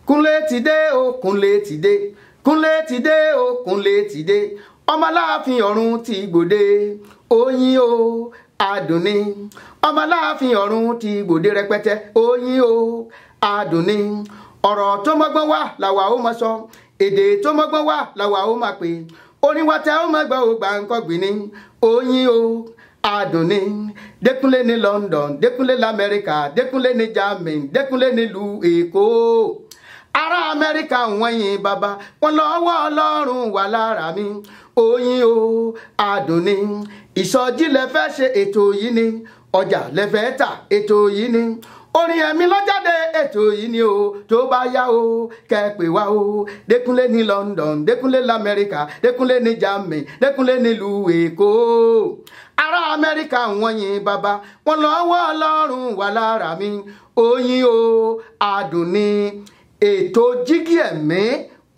Kúnlé ti dé o, Kúnlé ti dé. Kúnlé ti dé o, Kúnlé ti dé. Ọmọ Aláàfin ọ̀run ti gbòde. Oyin o, adùn ni. Ọmọ Aláàfin ọ̀run ti gbòde rẹpẹtẹ. Oyin o, adùn ni. Ọ̀rọ̀ tó mọ́gbọ́n wá làwa ó máa sọ. Èdè tó mọ́gbọ́n wá làwa ó máa pè. Orin wa tẹ ó máa gbọ́ ògbà nǹkan gbìn ni. Oyin o, adùn ni. Dékúnlé ní London, Dékúnlé l'Amẹ́ríkà, Dékúnlé ní Germany, Dékúnlé nílùú Èkó. Ará Amẹ́ríkà wọ̀nyí bàbá wọn lọ́wọ́ Ọlọ́run wà lára mi. Oyin o, adùn ni. Ìsọjí lẹ fẹ́ ṣe ètò yìí ni. Ọjà lẹ fẹ́ tà ètò yìí ni. Orin ẹ̀mí lọ́jáde ètò yìí ni o. Tó bá yá o kẹ́ pè wá o. Dékúnlé ní London, Dékúnlé l'Amẹ́ríkà, Dékúnlé ní Germany, Dékúnlé nílùú Èkó. Ará Amẹ́ríkà wọ̀nyí bàbá wọn lọ́wọ́ Ọlọ́run wà lára mi. Oyin o, adùn ni. Ètò jígí ẹ̀mí,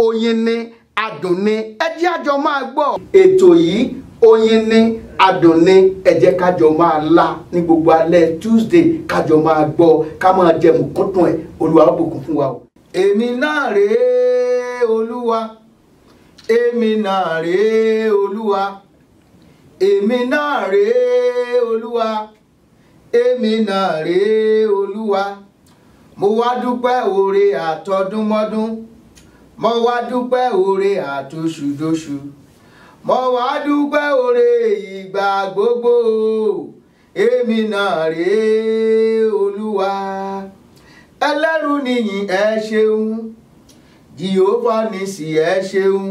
oyin ni, adùn ni. Ẹ jẹ́ àjọ máa gbọ́. Ètò yìí oyin ni, adùn ni. Ẹ jẹ́ kájọ máa la ní gbogbo alẹ́ Tuesday, kájọ máa gbọ́, ká máa jẹ mùkúndùn ẹ̀. Olúwa ó bùkún fún wa o. Èmi náà rèé Olúwa, èmi náà rèé Olúwa, èmi náà rèé Olúwa, èmi náà rèé Olúwa. Mo wá dúpẹ́ oore àtọdúnmọ́dún, mo wá dúpẹ́ oore àtoṣùdóṣù, mo wá dúpẹ́ oore ìgbà gbogbo. Èmi náà rèé Olúwa. Ẹlẹ́rù nìyìn ẹ ṣeun, Jèhófà nìsì ẹ ṣeun.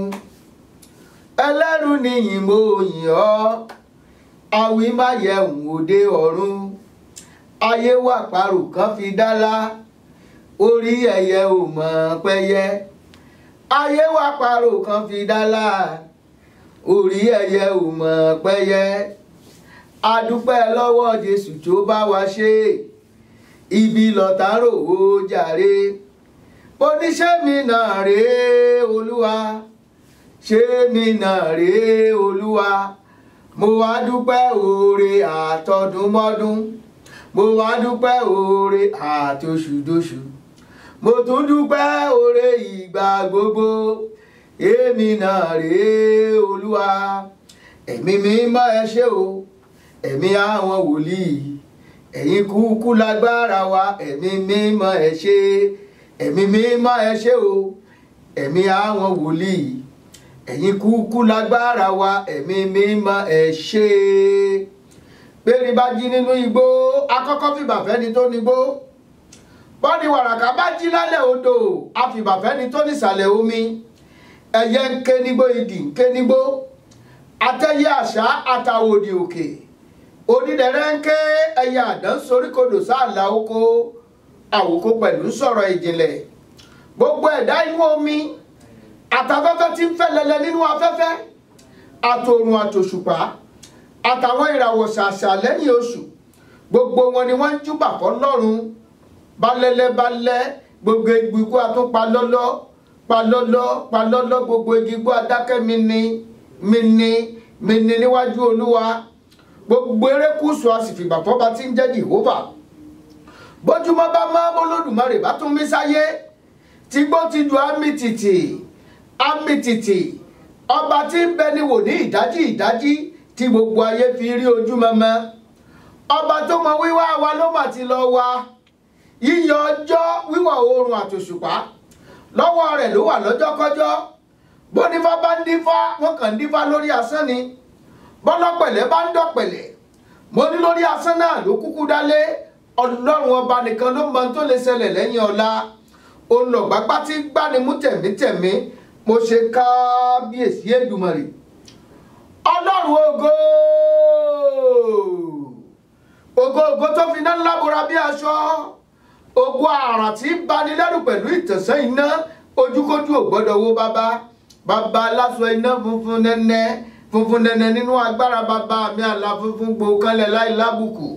Ẹlẹ́rù nìyìn mo yìn ọ́, àwí má yẹ̀hùn òde ọ̀run. Ayé wà parò kan fi dálá, orí ẹyẹ ò mọ̀ pẹ́yẹ. Ayé wà parò kan fi dálá, orí ẹyẹ ò mọ̀ pẹ́yẹ. A dúpẹ́ lọ́wọ́ Jésù tó bá wa ṣe, ibi lọ̀tá rò ó jàre. Mo ní ṣé mi náà rèé Olúwa, ṣé mi náà rèé Olúwa. Mo wá dúpẹ́ oore àtọdúnmọ́dún, mo wá dúpẹ́ oore àtoṣùdóṣù, mo tún dúpẹ́ oore ìgbà gbogbo. Èmi náà rèé Olúwa. Ẹ̀mí mímọ́ ẹ ṣé o, ẹ̀mí àwọn wòlíì, ẹ̀yin kúkú lágbára wa. Ẹ̀mí mímọ́ ẹ ṣé, ẹ̀mí mímọ́ ẹ ṣé o, ẹ̀mí àwọn wòlíì, ẹ̀yin kúkú lágbára wa. Ẹ̀mí mímọ́ ẹ ṣé. Bẹ́ẹ̀ni bá jí nínú igbó, akọ́kọ́ fìbà fẹ́ni tó nígbó. Bọ́ni wàràkà bá jí lálẹ́ odò, a fìbà fẹ́ni tó nísàlẹ̀ omi. Ẹyẹ ń ké nígbó, idì ń ké nígbó. Atẹ́yẹ àṣá àtàwòdì òkè. Onídẹ̀rẹ́ ń ké, ẹyẹ àdán soríkodò sáàlà oko. Àwòkó pẹ̀lú sọ̀rọ̀ ìjìnlẹ̀. Gbogbo ẹ̀dá inú omi, àtafẹ́fẹ́ tí ń fẹ́ lẹ́lẹ́ nínú afẹ́fẹ́, àtòrùn àtòṣùpá, àtàwọn ìràwọ̀ ṣàṣà lẹ́yìn oṣù, gbogbo wọn ni wọ́n ń júbà fọ́lọ́run. Balẹ̀lẹ̀ balẹ̀, gbogbo igi igbó àtúnpa lọ́lọ́, palọ́lọ́ palọ́lọ́, gbogbo igi igbó adákẹ́ mini níwájú Olúwa. Gbogbo erékùṣù a sì fìgbà fọ́ba tí ń jẹ́ Jèhófà. Bójúmọ́ bá mọ́, b'Olódùmarè bá tún mí sáyé, tígbó ti ju àmì tìtì. Ọba tí ń bẹ ni wò ní ìdájí ìdájí, tí gbogbo ayé fi rí ojú mọ́mọ́. Ọba tó mọ wíwá wa ló mà ti lọ wá. Yíyọ ọjọ́, wíwọ̀ oòrùn àtòṣùpá, lọ́wọ́ rẹ̀ ló wà lọ́jọ́kọ́jọ́. Bónífá bá ń dífá, wọ́n kàn ń dífá lórí asán ni. Bọ́lọ́pẹ̀lẹ́ bá ń dọ̀pẹ̀lẹ̀, mo ní lórí asán náà ló kúkú dálé. Ọlọ́run ọba nìkan ló mọ tó lè ṣẹlẹ̀ lẹ́yìn ọ̀la. Olùgbàgbà tí gbani mú tẹ̀mítẹ̀mí, mo ṣe kábíyèsí Èdùmàrè. Ọlọ́run ògo, ògo tó fi iná ńlá bora bí aṣọ. Ògo àrà tí ń bani lẹ́rù pẹ̀lú ìtẹ̀sán iná, ojúkójú ò gbọ́dọ̀ wó bàbá aláṣọ iná funfun nẹ́nẹ́ nínú agbára. Bàbá mi àlà funfun gbò kanlẹ̀ láì lábùkù.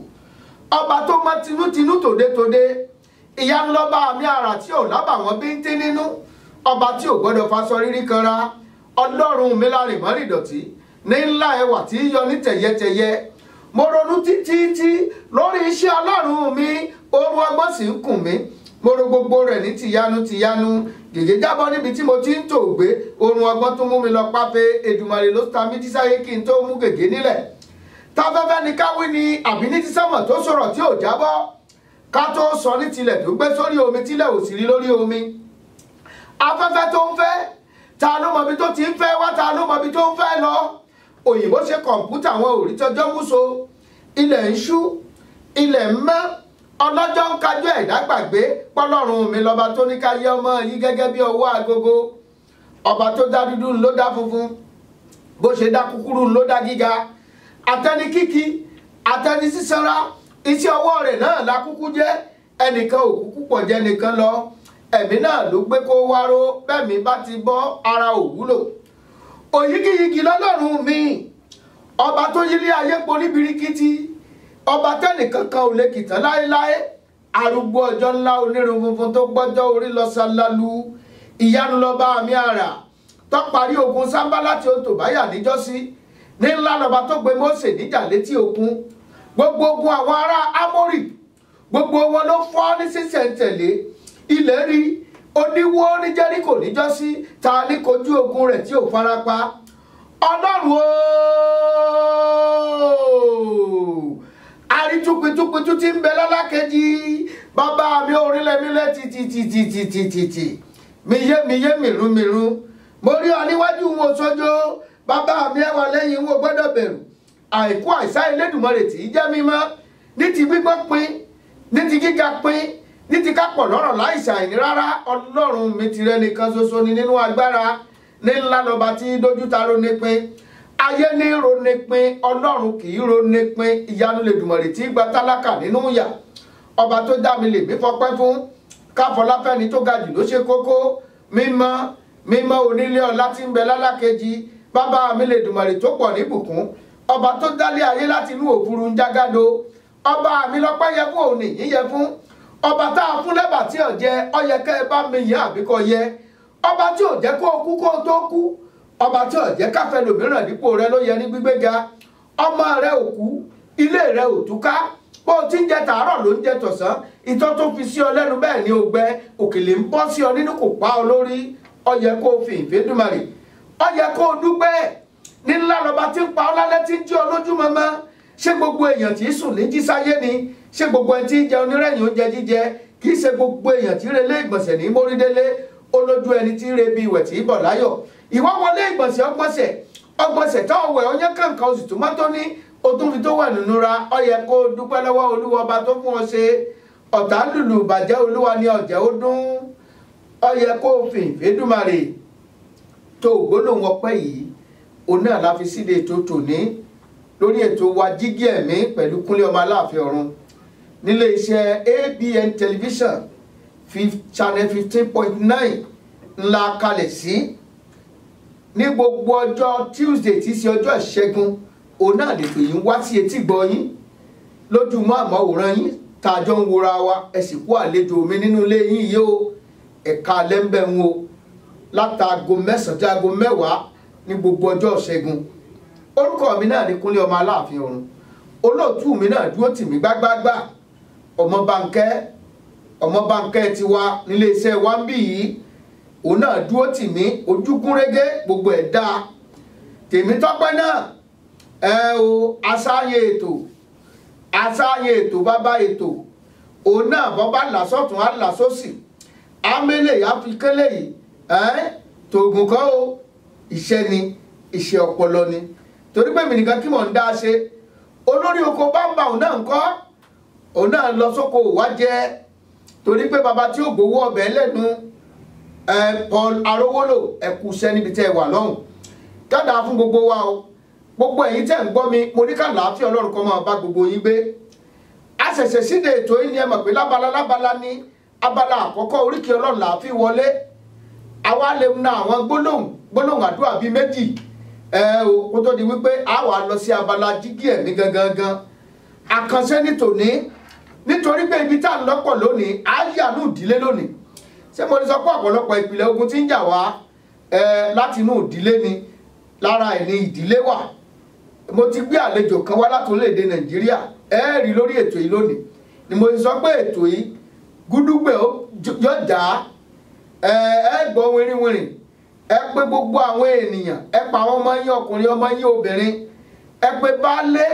Ọba tó mọ tinútinú tòde, ìyanu lọ́ba mi àrà tí ò lábàwọ́n bíntín nínú. Ọba tí ò gbọ́dọ̀ faṣọ rírí kanra. Ọlọ́run mi lárin mọ́rìn ìdọ̀tí, ní ńlá ẹwà tí yọ ní tẹ̀yẹtẹ̀yẹ. Mo ronú títí lórí iṣẹ́ Ọlọ́run mi, oorun ọgbọ́n sì ń kùn mí. mo ro gbogbo rẹ̀ ní tìyanu gègé jábọ́ níbi tí mo ti ń tòògbé orun ọgbọ́n tún mú mi lọ pápẹ́ Èdùmàrè ló ta mí tísáyé kí n tó mú gègé nílẹ̀ táfẹ́fẹ́ ni káwí ni àbí ní tísánmọ̀ tó sọ̀rọ̀ tí ò jábọ́ ká tó sọ ní tilẹ̀ tó gbé sórí omi tílẹ̀ ò sì rí lórí omi afẹ́fẹ́ tó ń fẹ́ ta ló mọbi tó ti ń fẹ́ wá ta ló mọbi tó ń fẹ́ lọ òyìnbó ṣe kọ̀ǹpútà wọn ò rí tọjọ́ múso ilẹ̀ ń ṣú ilẹ̀ ń mọ́ ọlọ́jọ́ ń kájú ẹ̀dá gbàgbé pọ́lọ́run mi lọ́ba tó ní ká yẹ ọmọ yìí gẹ́gẹ́ bí ọwọ́ agogo ọba tó dá dúdú ló dá funfun bó ṣe dá kúkúrú ló dá gíga àtẹni kíkí àtẹni sísanra iṣẹ́ ọwọ́ rẹ̀ náà la kúkú jẹ́ ẹnìkan ò kúkú pọ̀ jẹ́ nìkan lọ ẹ̀mí náà ló gbé kó wáró bẹ́ẹ̀mí bá ti bọ́ ara ò wúlò òyígíyigì lọ́lọ́run mi ọba tó yílé ayé porí birikiti ọba tẹ́nìkankan ò lè kìtàn láéláé arúgbó ọjọ́ ńlá onírun funfun tó gbọ́jọ́ orí lọ ṣalalu ìyanu lọ́ba àmì àrà tó parí ogun sábà láti otò báyà níjọ́sí ní ńlá lọ́ba tó gbé Mósè níjà létí òkun gbogbo ogun àwọn ará Ámórì gbogbo wọn ló fọ́ ní sísẹ̀ntẹ̀lé ilẹ̀ rí oníwó ní Jẹ́ríkò níjọ́sí ta ní kojú ogun rẹ̀ tí ò farapa ọlọ́run ooo àrítúpitúpitú tí ń bẹ lálákejì bàbá mi orílẹ̀-mílẹ̀ títí miyé mìrúnmìrún mo rí ọ níwájú wọn sójó bàbá mi ẹwà lẹ́yìn wọn gbọ́dọ̀ bẹ̀rù àìkú àìsá Elédùmarè tí í jẹ́ mímọ́ ní ti gbígbọ́ pin ní ti gíga pin ní ti kápọ̀ lọ́rọ̀ láìsà ìní rárá ọlọ́run mi tirẹ̀ nìkan ṣoṣo ni nínú agbára ní ńlá lọ́ba tí dójúta rónípin ayé ní rónípin ọlọ́run kì í rónípin ìyanu lèdùmọ̀rì tí gba tálákà nínú ìyà ọba tó dá mi lè mí fọpẹ́ fún káfọláfẹ́ni tó ga jù ló ṣe kókó mímọ́ onílé ọlá tí ń bẹ lálákejì bàbá mi lèdùmọ̀rì tó pọ̀ níbùkún ọba tó dálé ayé láti inú òfurufú ń jágádó ọba mi lọ́pẹ́ yẹ fún òní yíyẹ fún ọba tá a fún lẹ́bàá tí ò jẹ ọyẹ kẹ́ ẹ bá mi yẹ àbíkọ yẹ ọba tí ò jẹ́ kó o kú kó o tó kú ọba tí ò jẹ́ káfẹ́ lòmíràn dípò rẹ ló yẹ ní gbígbéga ọmọ rẹ ò kú ilé rẹ ò túká bó o ti ń jẹ tàárọ̀ ló ń jẹ tọ̀sán ìtọ́ tó fi sí ọ lẹ́nu bẹ́ẹ̀ ni o gbẹ òkèlè ń bọ́ sí ọ nínú kò pa ọ lórí ọyẹ kó o fi ìfẹ́dùmarè ọyẹ kó o dúpẹ́ ní ńlá lọ́ba tí ń pa ọ lálẹ́ tí ń jí ọ lójú mọ́mọ́ ṣé gbogbo èèyàn tí í sùn ní jí sáyé ni ṣé gbogbo ẹni tí ń jẹ onírẹ̀yìn oúnjẹ jíjẹ kì í ṣe gbogbo èèyàn tí relé ìgbọ̀nsẹ̀ ní mórídélé olójú ẹni tí re bí ìwẹ̀ tí í bọ̀ láyọ̀ ìwọ wọlé ìgbọ̀nsẹ̀ ọgbọ̀nsẹ̀ tó wẹ̀ ọyẹ́ kàǹkà oṣù tó mọ́tò ní o tún fi tó wà nínú ra ó yẹ kó o dúpẹ́ lọ́wọ́ olúwa ọba tó fún ọ ṣe ọ̀tá lùlù bàjẹ́ olúwa ní ọ̀jẹ̀ ó dún ó yẹ kó o fi ìfẹ́dùmarè tó gbólóhùn ọpẹ́ yìí òun náà la fi síde ètò tòní lórí ètò wa jígí ẹ̀mí pẹ̀lú Kúnlé ọmọ Aláàfin ọ̀run nílé iṣẹ́ ABN television channel 15.9 ńlá kalẹ̀ sí ní gbogbo ọjọ́ Tuesday tí í ṣe ọjọ́ ìṣẹ́gun òun náà lè pè yín wá sí etí gbọ́ yín lójúmọ́ àmọ́wòrán yín tá a jọ ń wora wa ẹ sì kú àlejò mi nínú ilé yín yìí o ẹ̀ka lẹ́ńbẹ̀ ń wo látago 9 tí aago 10 ní gbogbo ọjọ́ ìṣẹ́gun orúkọ mi náà ní Kúnlé ọmọ Aláàfin ọ̀run olóòtú mi náà dúró tì mí gbágbágbá ọmọ Bánkẹ́ tiwa nílé iṣẹ́ wa ń bì yìí òun náà dúró tì mí ojúkún régé gbogbo ẹ̀ dáa Tèmítọ́pẹ́ náà o asáyé ètò bàbá ètò òun náà bọ́ bá làsọ̀tún á làsọ̀sì ámẹ́lẹ̀ yá fi kélé yìí tòògùn kọ́ o iṣẹ́ ni iṣẹ́ ọpọlọ ni torí pé mi nìkan kí mò ń dá ṣe olórí oko bámbà òun náà ń kọ́ òun náà lọ sóko wá jẹ́ torí pé baba tí ó gbowó ọbẹ̀ lẹ́nu Paul Arówólò ẹ̀kúṣẹ́ níbi tẹ́ ẹ wà lọ́hùn kádà fún gbogbo wa o gbogbo ẹ̀yin tẹ́ ń gbọ́ mi mo ní ká làáfíà Ọlọ́run kó máa bá gbogbo yín gbé a ṣẹ̀ṣẹ̀ síde ètò yìí ni ẹ mọ̀ pé lábala ní abala àkọ́kọ́ oríkì Ọlọ́run làáfíà wọlé àwa lè na àwọn gbólóhùn àdúrà bíi méjì o kó tó di wípé a wà lọ sí abala jígí ẹ̀mí gangan àkànṣe nítorí pé ibi tá à ń lọ́pọ̀ lónìí á yànú ìdílé lónìí ṣé mo ní sọ pé ọ̀pọ̀lọpọ̀ ìpìlẹ̀ ogun tí ń jà wá láti inú ìdílé ni lára ẹ̀ ní ìdílé wà mo ti gbé àlejò kan wá láti orílẹ̀-èdè Nàìjíríà rí lórí ètò yìí lónìí ni mo sọ pé ètò yìí gúdúgbẹ̀ yóò jà ẹ gbọ́ wìrìwìrì ẹ pé gbogbo àwọn ènìyàn ẹ pa àwọn ọmọ yín ọkùnrin ọmọ yín obìnrin ẹ pé baálé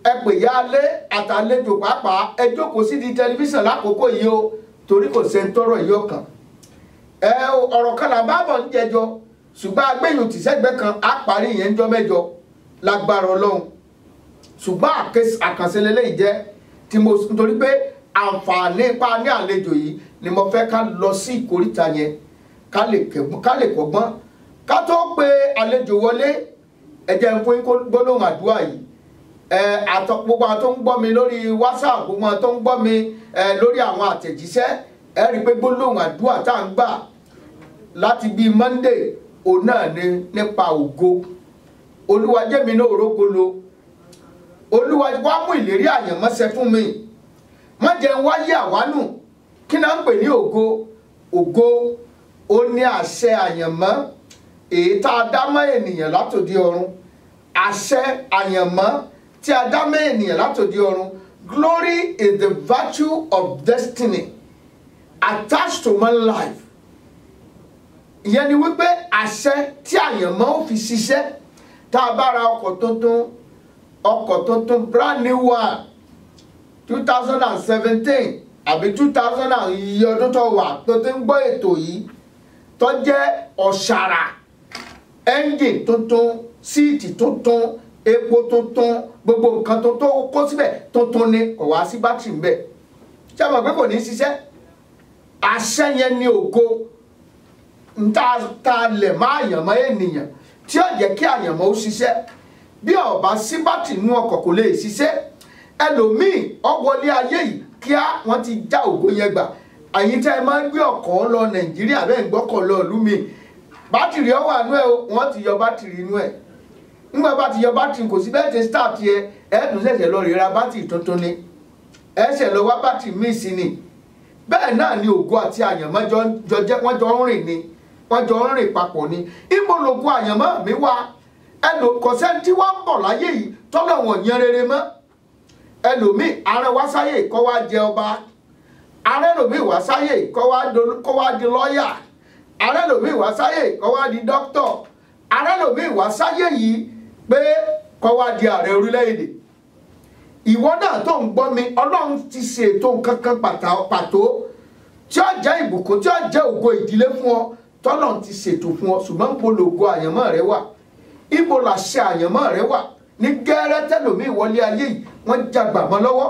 ẹ pè yálé àtàlejò pàápàá ẹ jókòó sí di tẹlifíṣàn lákòókò yìí o torí kò sẹ́ni tọ́rọ̀ yìí ọkàn ọ̀rọ̀ kan là bá bọ̀ ń jẹjọ ṣùgbọ́n agbẹ́yìn òtìṣẹ́gbẹ́ kan á parí ìyẹn jọ mẹ́jọ lágbára Ọlọ́run ṣùgbọ́n àkànṣe lélẹ́yìí jẹ́ tí mo nítorí pé àǹfààní ipa ní àlejò yìí ni mo fẹ́ ká lọ sí ìkóríta yẹn ká lè kọ́gbọ́n ká tó pe àlejò wọlé ẹ jẹ́ n fún yín gbólóhùn àdúrà yìí gbogbo àwọn tó ń gbọ́ mi lórí WhatsApp gbogbo àwọn tó ń gbọ́ mi lórí àwọn àtẹ̀jíṣẹ́ ẹ rí i pé gbólóhùn àdúrà tá à ń gbà láti bíi Monday òun náà ni nípa ògo. Olúwa jẹ́ mi náà rógolo, Olúwa wá mú ìlérí àyànmọ́ṣẹ fún mi, má jẹ́ n wáyé àwánù. Kí náà ń pè ní ògo? Ògo ó ní àṣẹ àyànmọ́ èyí tá a dá mọ́ ènìyàn látòdì ọ̀run, àṣẹ àyànmọ́ tí a dá mọ́ ènìyàn látòdì ọ̀run. Glory is the virtue of destiny attached to my life. Ìyẹn ni wípé àṣẹ tí àyànmọ́ ó fi ṣiṣẹ́. Tá a bá ra ọkọ̀ tuntun brand new one 2017 àbí 2000 iye ọdún tó wà tó ti ń gbọ́ ètò yìí tó jẹ́ ọ̀ṣàrà engine tuntun síìtì tuntun epo tuntun gbogbo nǹkan tuntun kó síbẹ̀ tuntun ni kò wá sí bátìrì ń bẹ̀ ṣé àwọn pé kò ní ṣiṣẹ́ àṣẹ yẹn ni ògo ń ta lẹ̀ má àyànmọ́ ènìyàn tí ó jẹ́ kí àyànmọ́ ó ṣiṣẹ́. Bí ó bá sí bátìrì nínú ọkọ̀ kò lè ṣiṣẹ́. Ẹlòmíì ọwọ́lé ayé yìí kíá wọ́n ti já ògo yẹn gbà. Àyín tẹ́ ẹ máa ń gbé ọkọ̀ lọ Nàìjíríà bẹ́ẹ̀ ń gbọ́kọ̀ lọ ìlú mi bátìrì ó wà nú ẹ̀ wọ́n ti yọ bátìrì inú ẹ̀. Nígbà bá ti yọ bátìrì kò sí bẹ́ẹ̀ ti start yẹ ẹ̀ẹ́dùn ṣẹ̀ṣẹ̀ lọ ra bátìrì tuntun ni ẹ̀ṣẹ̀ lọ wá bátìrì míì sí ni. Bẹ́ẹ̀ náà ni ògo àti àyànmọ́ wọ́n jọ ń rìn ni wọ́n jọ ń rìn papọ̀ ni. Ibo lògo àyànmọ́ mi wá kò sẹ́ni tí wọ́n ń bọ̀ láyé yìí tọ́lọ̀ wọ̀n yan rere mọ́. Ẹlòmíì arẹ wá sáyé kó wá jẹ ọba, arẹ lòmíì wá sáyé kó wá di lọ́ọ̀yà, arẹ lòmíì wá sáyé kó wá di dókítọ̀, arẹ lòmíì wá sáyé yìí pé kó wá di ààrẹ orílẹ̀-èdè. Ìwọ náà tó ń gbọ́ mi Ọlọ́run ti ṣètò nǹkan kan pàtó tí ó jẹ́ ìbùkún tí ó jẹ́ ògo ìdílé fún ọ tọ́lọ̀ ti ṣètò fún ọ ṣùgbọ́n ibo lògo àyànmọ́ rẹ wà, ibo làṣẹ àyànmọ́ rẹ wà. Ní gẹ́rẹ́ tẹ́lòmíì wọlé ayé yìí wọ́n jagbà mọ́ lọ́wọ́,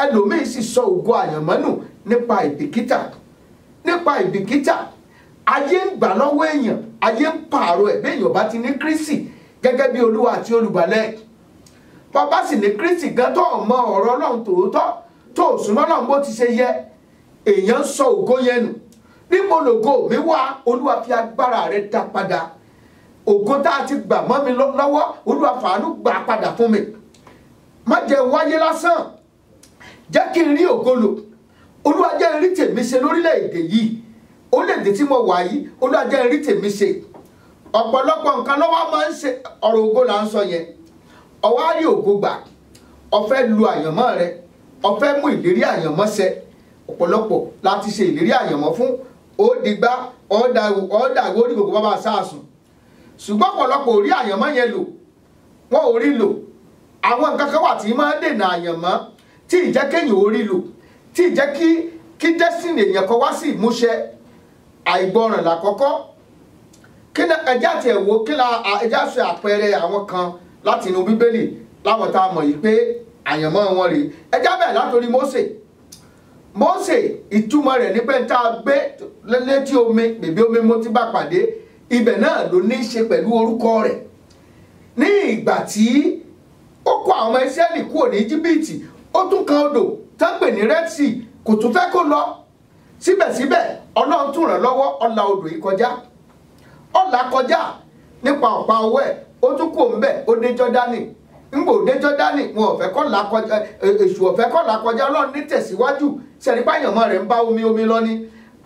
ẹlòmíì sì sọ ògo àyànmọ́ nù nípa ìbìkítà. Ayé ń gbà lọ́wọ́ èèyàn, ayé ń pààrọ̀ ẹ̀ bí èèyàn bá ti ní Kristi gẹ́gẹ́ bí Olúwa àti olùgbàlẹ̀. Bàbá sì ní Kristi gan tó mọ ọ̀rọ̀ Ọlọ́run tòótọ́ tó súnmọ́ Ọlọ́run bó ti ṣe yẹ èèyàn sọ ògo yẹn nù. Níbo lògo mi wá? Olúwa fi agbára rẹ dá padà. Ògo tá a ti gbà mọ́ mi lọ́wọ́ Olúwa fàánú gbà padà fún mi. Má jẹ́ wáyé lásán, jẹ́ kí n rí ògo lò. Olúwa jẹ́ n rí tèmi ṣe lórílẹ̀‐èdè yìí, orílẹ̀‐èdè tí mo wà yìí Olúwa jẹ́ n rí tèmi ṣe. Ọ̀pọ̀lọpọ̀ nǹkan lọ́wọ́ máa ń ṣe ọ̀rọ̀ ògo là ń sọ yẹn. Ó wá rí ògo gbà, ó fẹ́ lu àyànmọ́ rẹ, ó fẹ́ mú ìlérí àyànmọ́ ṣẹ. Ọ̀pọ̀lọpọ̀ láti ṣe ìlérí àyànmọ́ fún ó dìgbà ọ̀dà orí gbogbo bàbá sáàsùn. Ṣùgbọ́n ọ̀pọ̀lọpọ̀ orí àyànmọ́ yẹn lò, wọ́n ò rí lò. Àwọn nǹkan kan wà tí máa ń dènà àyànmọ́ tí ìjẹ́ kéèyàn ò rí lò, tí ìjẹ́ kí destiny èèyàn kan wá sí ìmúṣẹ. Àìgbọràn làkọ́kọ́. Kí ni ẹjá tiẹ̀ wò ẹjá ṣe àpẹẹrẹ àwọn kan láti inú Bíbélì láwọn tá a mọ̀ yìí pé àyànmọ́ wọn rèé. Ẹjá bẹ̀rẹ̀ látòrí Mósè ìtumọ̀ rẹ̀ ní pé tá a gbé létí omi bèbí omi mo ti bá pàdé ibẹ̀ náà ló ní í ṣe pẹ̀lú orúkọ rẹ̀. Ní ìgbà tí ó kó àwọn ọmọ Ísírẹ́lì kúrò ní Íjíbítì ó tún kan odò tó ń pè ní Red Sea kò tún fẹ́ kó lọ. Síbẹ̀síbẹ̀ Ọlọ́run tún ràn lọ́wọ́ ó la odò yìí kọjá. Ó là kọjá nípa ọ̀pá ọwọ́ ẹ̀ ó tún kúrò ńbẹ̀ ó dé Jọ́dánì. Ńgbò dé Jọ́dánì wọn ò fẹ́ kó là kọjá, èṣù ò fẹ́ kó là kọjá. Ọlọ́run ní tẹ̀síwájú sẹ́ni báyọ̀mọ́ rẹ̀ ń bá omi lọ ní.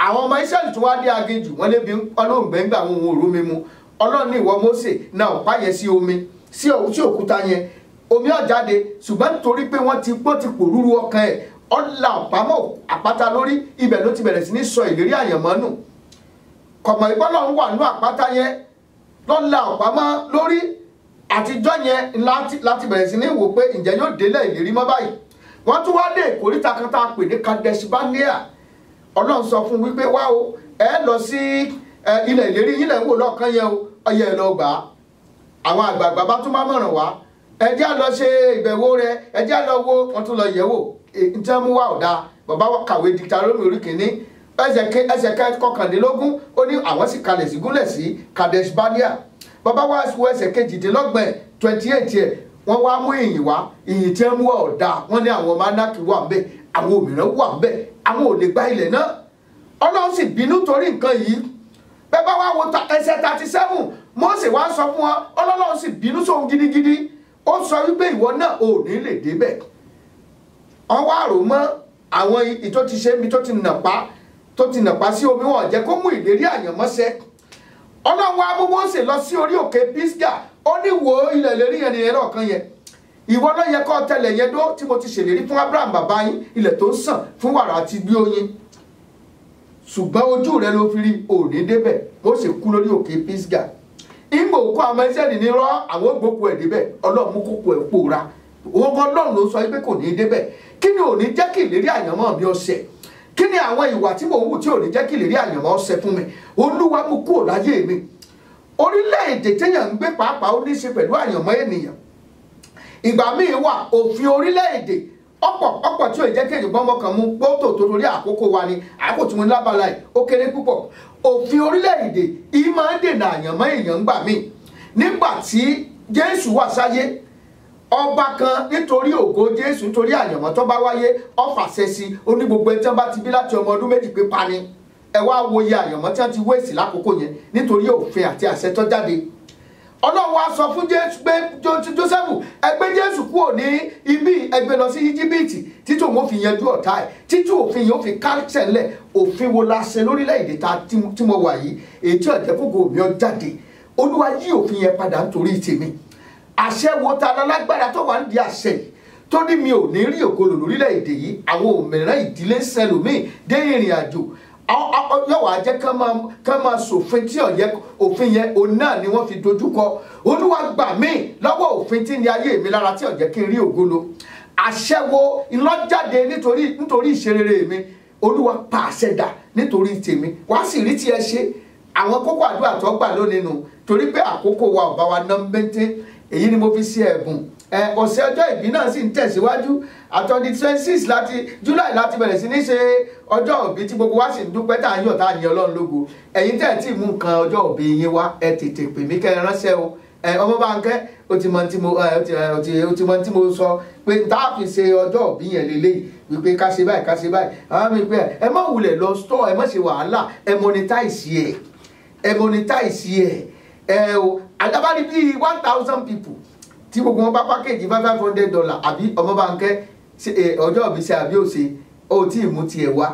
Àwọn ọmọ Ísírẹ́lì tún wá dé aginjù wọ́n lébi Ọlọ́run gbẹ̀ngbà àwọn ohun òru mímu. Ọlọ́run ní ìwọ Mósè náà ọ̀pá yẹn sí omi sí òkúta yẹn omi ó jáde ṣùgbọ́n nítorí pé wọ́n ti pòrúurú ọkàn ẹ̀ ọ̀là ọ̀pámọ́ àpáta lórí, ibẹ̀ ló ti bẹ̀rẹ̀ sí ní sọ ìlérí àyànmọ́ nù. Kọ̀mọ̀ ìbọ́lọ́run wà nínú àpáta yẹn lọ́la ọ̀pámọ́ lórí, àtijọ́ yẹn láti bẹ̀rẹ̀ sí ní wò pé ǹjẹ́ yóò délẹ̀ ìlérí mọ́ báyìí. Wọ́n tún wá dé ìkóríta kan tá a pè ní Kadesh Barnea. Ọlọ́run sọ fún wípé wá o, ẹ lọ sí ilẹ̀ ìlérí yín lẹ̀ ń wò lọ́ọ̀kan yẹn o, ọyẹ ẹ lọ gbà á. Àwọn àgbààgbà bá tún máa mọ̀ràn wá, ẹ jẹ́ á lọ ṣe ìbẹ̀wò rẹ, ẹ jẹ́ á lọ wo, wọ́n tún lọ yẹ̀ wò, ǹjẹ́ mú wá ọ̀dà. Bàbá kàwé Deuteronomy orí kìíní ẹsẹ̀ kọkàndínlógún, ó ní àwọn sì kalẹ̀ sí gúnlẹ̀ sí Kadesh Barnea. Bàbá wá wo ẹsẹ̀ kejìdínlọ́gbọ̀n 28 ẹ̀, wọ́n wá mú ìyìn wá, ìyìn tí wọ́n mú ọ̀dà, wọ́n ní àwọn ọmọ Ánákì wà ń bẹ̀, àwọn òmìnira wà ń bẹ̀, àwọn ò lè gba ilẹ̀ náà. Ọlọ́run sì bínú torí nǹkan yìí. Bẹ́ẹ̀ bá wá wo ẹsẹ̀ 37, Mósè wá sọ fún wọn, Ọlọ́run sì bínú sóhun gidigidi. Ó sọ wípé ìwọ náà ò ní lè débẹ̀. Wọ́n wá rò mọ́ àwọn ìtó ti ṣe mi tó ti nàpá sí omi, wọn jẹ́ kó mú ìlérí àyànmọ́ ṣẹ. Ọlọ́run wá mú Mósè lọ sí orí òkè Pisga, ó ní wo ilẹ̀ ìlérí yẹn nìyẹn lọ́ọ̀kan yẹn. Ìwọ náà yẹ kó tẹ̀lẹ̀ yẹn dó tí mo ti ṣèlérí fún Abraham bàbá yín, ilẹ̀ tó ń sàn fún wàrà àti bí oyin. Ṣùgbọ́n ojú rẹ ló fi rí, ò ní débẹ̀. Mósè kú lórí òkè Pisga. Ìgbò kó àwọn Ísírẹ́lì ní rọ́ àwọn ògbókù ẹ̀ débẹ̀, Ọlọ́run mú kókó ẹ̀ pòórá. Òun Ọlọ́run ló sọ pé kò ní débẹ̀. Kí ni ò ní jẹ́ kí ìlérí àyànmọ́ mi ó ṣẹ? Kí ni àwọn ìwà tí mò ń wù tí ò ní jẹ́ kí ìlérí àyànmọ́ ó ṣẹ fún mi? Olúwa mú kúrò láyé mi. Orílẹ̀-èdè téèyàn ń gbé pàápàá ó ní í ṣe pẹ̀lú àyànmọ́ ènìyàn. Ìgbà míì wà òfin orílẹ̀-èdè ọ̀pọ̀ tí ò jẹ́ kí èèyàn gbọ́mọ kan mú gbọ́tò tó torí àkókò wa ni àkókò tí mo ní lábala yìí ó kéré púpọ̀. Òfin orílẹ̀-èdè yìí máa ń dènà àyànmọ́ èèyàn gbà míì. Nígbà tí Jésù wà sáyé, ọba kan nítorí ògo Jésù, nítorí àyànmọ́ tó bá wáyé, ó fàṣẹ sí, ó ní gbogbo ẹni tí wọ́n bá ti bí láti ọmọ ọdún méjì pípa ni. Ẹ wá wo iye àyànmọ́ tí wọ́n ti wéèsì lákòókò yẹn nítorí òfin àti àṣẹ tó jáde. Ọlọ́run wá sọ fún Jósẹ́fù, ẹ gbé Jésù kúrò ní ibi, ẹ gbé lọ sí Íjíbítì títí òun ó fi yanjú ọ̀tá ẹ̀, títí òfin yìí ó fi kásẹ̀ ńlẹ̀. Òfin wo la ṣe lórílẹ̀-èdè tí mo wà yìí, èyí tí ọ̀jẹ̀ kókò mi ọ jáde? Olúwa yí òfin yẹn padà nítorí tèmi. Àṣẹ wo ta lálágbára tó wà nídìí àṣẹ yìí tó ní mi ò ní rí ògolo lórílẹ̀-èdè yìí? Àwọn òmìnira ìdílé sẹlòmíì dé ìrìn àjò, yóò wá jẹ́ kán máa ṣòfin tí ọ̀yẹ́ òfin yẹn òun náà ni wọ́n fi dojúkọ. Olúwa gbà mí lọ́wọ́ òfin tí ní ayé mi lára tí ọ̀jẹ́ kí n rí ògolo. Àṣẹ wo ìlọ́jáde nítorí ìṣerere mi? Olúwa pa àṣẹ dà nítorí tèmi, wá sì rí tí ẹ ṣe. Àwọn kókó àdúrà tó gbà lónìí nù, torí pé àkókò wa ò bá wa ná mbẹ́ntẹ́. Èyí ni mo fi ṣe ẹ̀bùn. Ọ̀sẹ̀ ọjọ́ ìbí náà sì ń tẹ̀síwájú. Àtọ́dí 26 July láti bẹ̀rẹ̀ sí ní ṣe ọjọ́ ìbí tí gbogbo wa sì ń dúpẹ́ tá à ń yọ̀ tá à ń yìn Ọlọ́run lógo. Ẹ̀yin tẹ̀ tí mú nǹkan ọjọ́ ìbí yín wá, ẹ tètè pè mí kẹ́ ẹ ránṣẹ́ o. Ọmọbánkẹ́ ó ti mọ tí mo sọ pé tá a fi ṣe ọjọ́ ìbí yẹn lélẹ́yìí wípé ká ṣe báyìí ká ṣe báyìí. Àwọn mi pé ẹ má wulẹ̀ lọ store, ẹ má ṣe wàhálà, ẹ monetize ẹ̀. O àdábàdì bíi 1,000 people tí gbogbo wọn bá pákéjì $500 àbí Ọmọbánkẹ́ ọjọ́ ìbí ṣe àbí òṣè ó tí ì mú tiẹ̀ wá.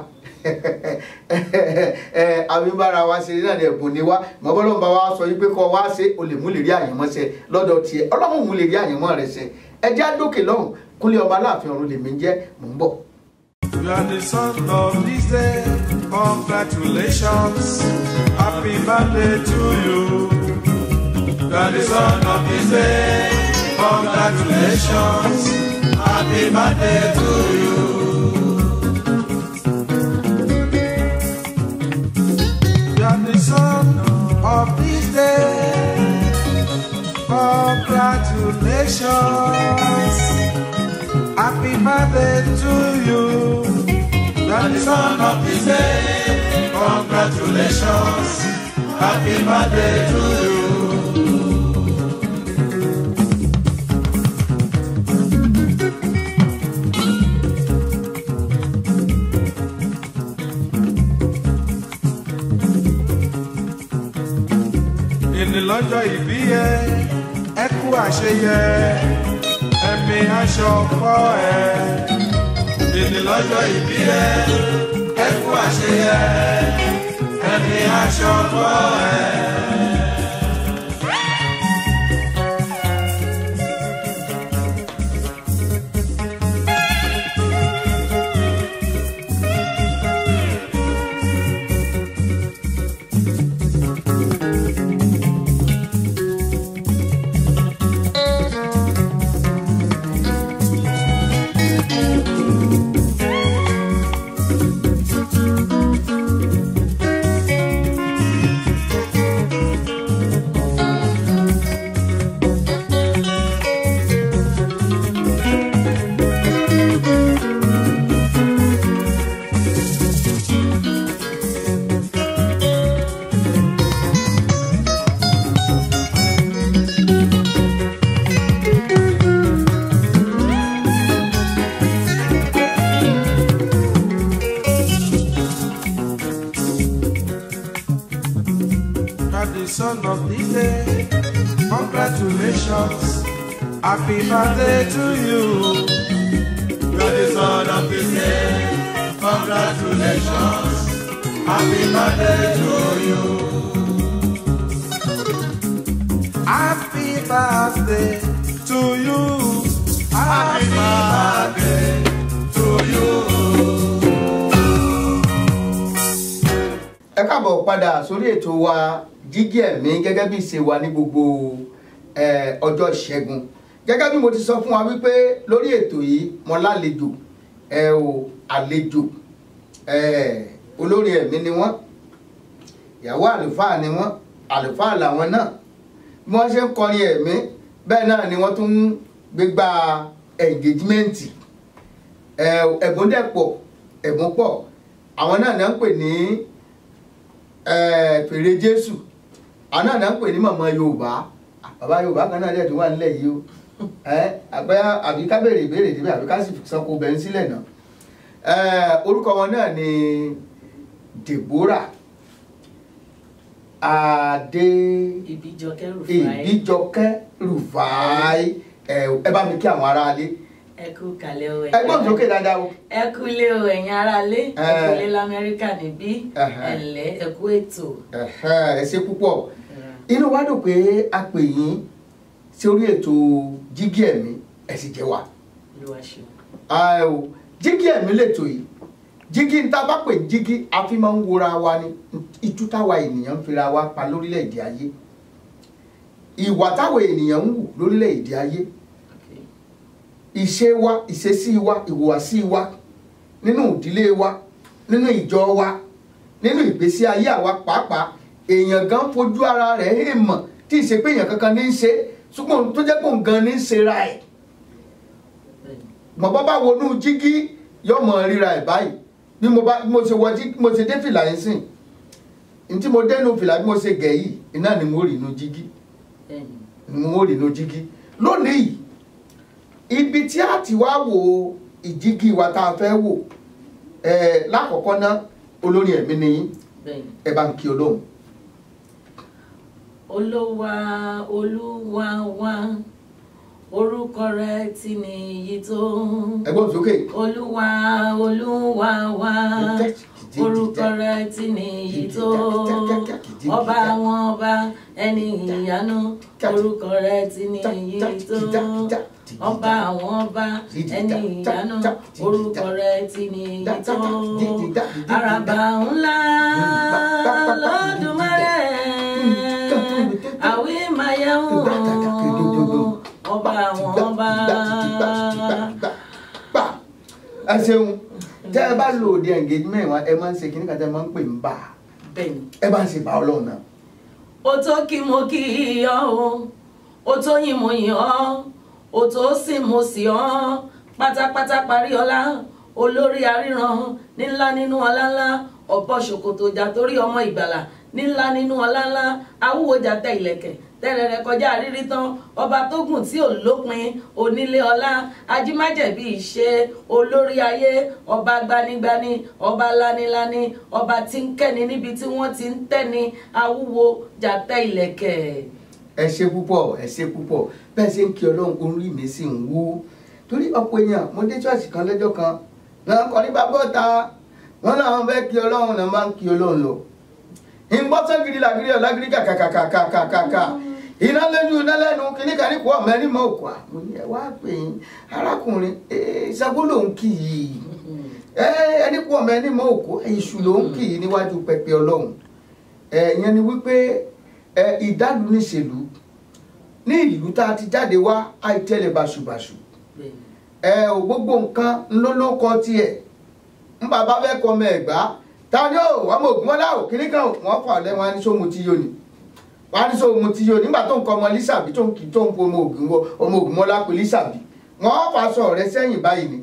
Àmì bára wa ṣe náà ní ẹ̀bùn ni wá. Mọ̀bọ́lọ́mọba wa sọ wípé kọ́ wá ṣe o lè mú lè rí àyànmọ́ ṣẹ lọ́dọ̀ tiẹ̀. Ọlọ́run mú lè rí àyànmọ́ rẹ̀ ṣẹ. Ẹ jẹ́ àdókè lọ́hùn. Kúnlé ọmọ Aláàfin ọ̀run lèmi ń jẹ́, mò ń bọ̀. You are the son of this day. Congratulations. Happy birthday to you. You are the son of this day. Congratulations. Happy birthday to you. You are the son of this day. Congratulations. Happy birthday to you. You are the son of this day. Congratulations. Happy birthday to you. Lọ́jọ́ ìbí ẹ, ẹ kú àṣeyẹ, ẹ̀mí aṣọ ọkọ ẹ. Ìní lọ́jọ́ ìbí ẹ, ẹ kú àṣeyẹ, ẹ̀mí aṣọ ọkọ ẹ. are the son of the day. Congratulations, happy birthday to you. You are the son of the day. Congratulations, happy birthday to you. Happy birthday to you. Happy birthday to you. Ẹ káàbọ̀ padà sórí ètò wa Jígí Ẹ̀mí gẹ́gẹ́ bí ìṣe wa ní gbogbo ọjọ́ ìṣẹ́gun. Gẹ́gẹ́ bí mo ti sọ fún wa wípé lórí ètò yìí mo lálejò àlejò olórí ẹ̀mí ni wọ́n, ìyàwó àlùfáà ni wọ́n, àlùfáà làwọn náà. Bí wọ́n ṣe ń kọrin ẹ̀mí bẹ́ẹ̀ náà ni wọ́n tún gbégbá engagement. Ẹ̀bùn dẹ̀ pọ̀, ẹ̀bùn pọ̀. Àwọn náà ń pè ní fèrè Jésù, àwọn náà ń pè ní màmá Yorùbá. Bàbá Yorùbá kan náà dẹ̀ tó wà nílẹ̀ yìí o. Àbí ká béèrè ìbéèrè débẹ̀ àbí ká sì sanko bẹ̀rẹ̀ sílẹ̀ náà. Orúkọ wọn náà ni Deborah Ìbíjọkẹ́ Rufai. Ẹ bá mi kí àwọn aráalé. Ẹ kú kalẹ̀ o. Ẹ gbọ́n sókè dáadáa o. Ẹ kú lé o ẹ̀yin aráalé. Ẹ kú lé l'Amẹ́ríkà níbí. Ẹ̀lẹ́ ẹ kú ètò. Ẹ ṣé púpọ̀. Inú wa dùn pé a pè yín sórí ètò Jígí Ẹ̀mí ẹ sì jẹ́ wa. Jígí Ẹ̀mí lètò yìí. Jígí ń tá bá pè jígí a fi máa ń wora wa ni itú táwa ènìyàn ń fira wa pa lórílẹ̀-èdè ayé. Ìwà táwa ènìyàn ń wù lórílẹ̀-èdè ayé. Ìṣe wa, ìṣesí wa, ìhùwàsí wa nínú ìdílé wa, nínú ìjọ wa, nínú ìgbésí ayé àwa pàápàá èèyàn gan fojú ara rẹ̀ èèmọ̀ tí ì ṣe pé èèyàn kankan ní í ṣe ṣùgbọ́n tó jẹ́ pé òun gan ní í ṣe ra ẹ̀. Mọ̀ bá wọnú jígí yóò mọ̀ ríra ẹ̀ báyìí bí mo ṣe wọ jígí mo ṣe dé fìlà yín sìn ní tí mo dénú fìlà bí mo ṣe gẹ̀ yìí iná ni mo rí inú jígí lónìí yìí. Ibi tí a ti wá wo ìjígí wa tá a fẹ́ wò lákọ̀ọ́kọ́ ná olórí ẹ̀mí ni yín, ẹ bá ń kí Ọlọ́run. Olúwa Olúwa wa orúkọ rẹ̀ ti níyì tó. Ẹ gbọ́n sókè. Olúwa Olúwa wa orúkọ rẹ̀ ti níyì tó. Ọba àwọn ọba ẹni ìyanu orúkọ rẹ̀ ti níyì tó. Ọba àwọn ọba ẹni ìyanu orúkọ rẹ̀ ti níyì tó. Àràbà ńlá lọ́dúnmọ́rẹ́ àwí mayẹ̀wò ọba àwọn ọba. Ẹ ṣeun tẹ́ ẹ bá lò òde engagement wa ẹ máa ń ṣe kíní kan tẹ́ ẹ máa ń pè ń bà á. Bẹ́ẹ̀ni. Ẹ bá ń ṣe bá Ọlọ́run náà. O tó kí mo kí ọ o tó yìn mo yìn ọ o tó sìn mo sì ọ pátápátá parí ọlá olórí aríran nílá nínú ọlá ńlá ọ̀pọ̀ ṣòkòtò jà torí ọmọ ìgbàlà nílá nínú ọlá ńlá awúwo jà tẹ ìlẹ̀kẹ̀ tẹ́rẹ̀rẹ̀ kọjá rírí tán ọba tó gùn tí ò lópin onílé ọlá ajímájẹ̀bí ìṣe olórí ayé ọba gbanigbani ọba lániláni ọba tí ń kẹ́ni níbi tí wọ́n ti ń tẹ́ni awúwo jàtẹ́ ìlẹ̀kẹ̀. Ẹ ṣé púpọ̀, ẹ ṣé púpọ̀ bẹ́ẹ̀ ṣe ń kí Ọlọ́run orí mi sì ń wú torí ọ̀pọ̀ èèyàn mo dé ṣọ́ọ̀ṣì kan lọ́jọ́ kan náà kọ́ ní bàbá ọ̀tá wọn náà fẹ́ kí Ọlọ́run náà máa ń kí Ọlọ́run lọ. Ìgbọ́sọ̀ gidi làgírí ọ̀làgírí kàkàkàkàkàkà iná lẹ́nu iná lẹ́nu kíní kan ní kó ọmọ ẹni mọ́ òkú àmọ́ ẹ wá pè yín arákùnrin Ṣàngó ló ń kì í ẹni kó ọmọ ẹni mọ́ òkú Èṣù ló ń kì í níwájú pẹpẹ Ọlọ́run. Ìyẹn ni wípé ìdálù níṣèlú ní ìlú tá a ti jáde wá àìtẹ́lẹ̀ báṣubàṣu gbogbo nǹkan ńlọ́lọ́kọ tiẹ̀ ń bàbá fẹ́ kọ́ ọmọ Ẹ̀gbá ta ni ó wà mọ̀ ògùnmọ́lá ò kíní kan wọ́n fà lẹ́wọ̀n á ní sóhun ti yóni wọ́n á ní sóhun ti yóni nígbà tó ń kọ́ ọmọ Lísàbí tó ń kí tó ń fo ọmọ Ògùnmọ́lá pé Lísàbí wọ́n fà sọ rẹ sẹ́yìn báyìí ni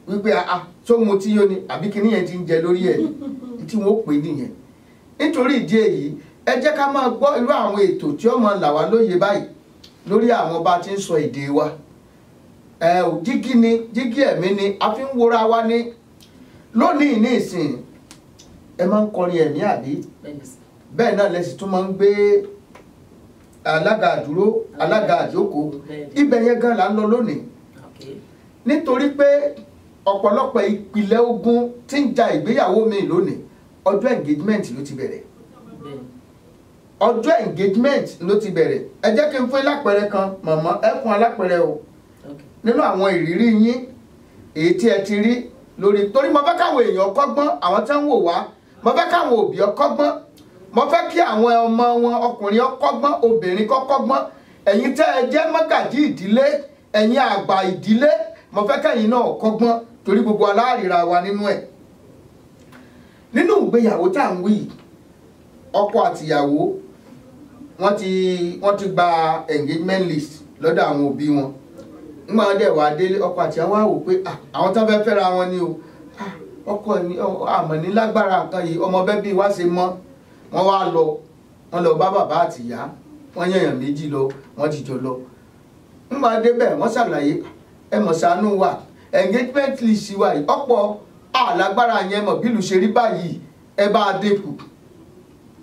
wípé sóhun ti yóni àbí kíní yẹn ti ń jẹ lórí ẹ̀ tí wọ́n pè nìyẹn. Nítorí ìdí èyí ẹ jẹ́ ká máa gbọ́ irú àwọn ètò tí ó máa là wá lóye báyìí lórí àwọn bá ti ń sọ èdè wa. Jígí ni Jígí Ẹ̀mí ni a fi ń wora wa ní lónìí ní ìsìn ẹ máa ń kọrin ẹ̀mí àbí bẹ́ẹ̀ náà lẹ́sìn tún máa ń gbé alága àdúró alága àjókòó ibẹ̀ yẹn gan là ń lọ lónìí nítorí pé ọ̀pọ̀lọpọ̀ ìpìlẹ̀ ogun tí ń ja ìgbéyàwó mi lónìí ọjọ́ engagement ló ti bẹ̀rẹ̀ ọjọ́ engagement ló ti bẹ̀rẹ̀ ẹ jẹ́ kí n fún lápẹẹrẹ kan mọ̀mọ́ ẹ fún alápẹẹrẹ o nínú àwọn ìrírí yín èyí tí ẹ ti rí lórí torí mo fẹ́ káwọn èèyàn kọ́gbọ́n àwọn tí wọ́n ń wò wá mo fẹ́ káwọn òbí kọ́gbọ́n mo fẹ́ kí àwọn ọmọ wọn ọkùnrin kọ́gbọ́n obìnrin kọ́gbọ́n ẹ̀yin tẹ́ ẹ jẹ́ mọ́gàjí ìdílé ẹ̀yin àgbà ìdílé mo fẹ́ kẹ́yin náà kọ́gbọ́n torí gbogbo aláàríra wa nínú ẹ̀ nínú ìgbéyàwó tá à ń wí ọkọ àtìyàwó wọ́n ti gba engagement list lọ́dọ̀ àwọn òbí wọn nígbà wọn dẹ̀ wá délé ọkọ àtìyàwó wá wò pé àwọn tán fẹ́ fẹ́ra wọn ni o ọkọ ni àmọ́ ní lágbára nǹkan yìí ọmọ bẹ́bí wá ṣe mọ́ wọ́n wá lọ wọ́n lọ bá bàbá àtìyá wọ́n yẹ̀yàn méjì lọ wọ́n ti jọ lọ nígbà débẹ̀ wọ́n ṣàlàyé ẹ mọ̀ ṣàánú wa engagement list wa yìí ọ̀pọ̀ àlágbára yẹn mọ̀ bílù ṣe rí báyìí ẹ bá a dẹ́kù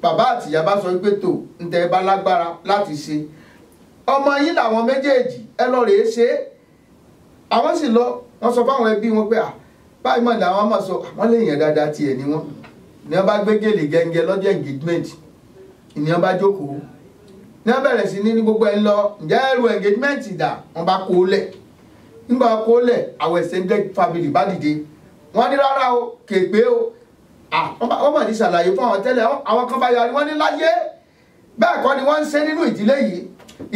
bàbá àtìyá bá sọ pé tó ń tẹ ẹ bá lágbára láti ṣe ọmọ yín làwọn méjèèjì ẹ lọ rèé ṣe àwọn sì lọ wọ́n sọ fáwọn ẹbí wọn pé báyìí mọ̀ làwọn máa sọ àwọn lè yàn dáadáa tiẹ̀ ni wọ́n ní wọ́n bá gbé gèlè gẹ́ngẹ́ lọ́jọ́ engagement ní wọ́n bá jókòó ní wọ́n bẹ̀rẹ̀ sí ní gbogbo ẹ̀ ń lọ ǹjẹ́ ẹrù engagement dà wọ́n bá kó lẹ̀ nígbà kó lẹ̀ àwọn extended family bá dìde wọ́n ní rárá o kègbé o wọ́n mọ̀ ní ṣàlàyé fún àwọn tẹ́lẹ̀ àwọn kan bá yarí wọ́n ní láyé bẹ́ẹ̀ kọ́ ni wọ́n ń ṣe nínú ìdílé yìí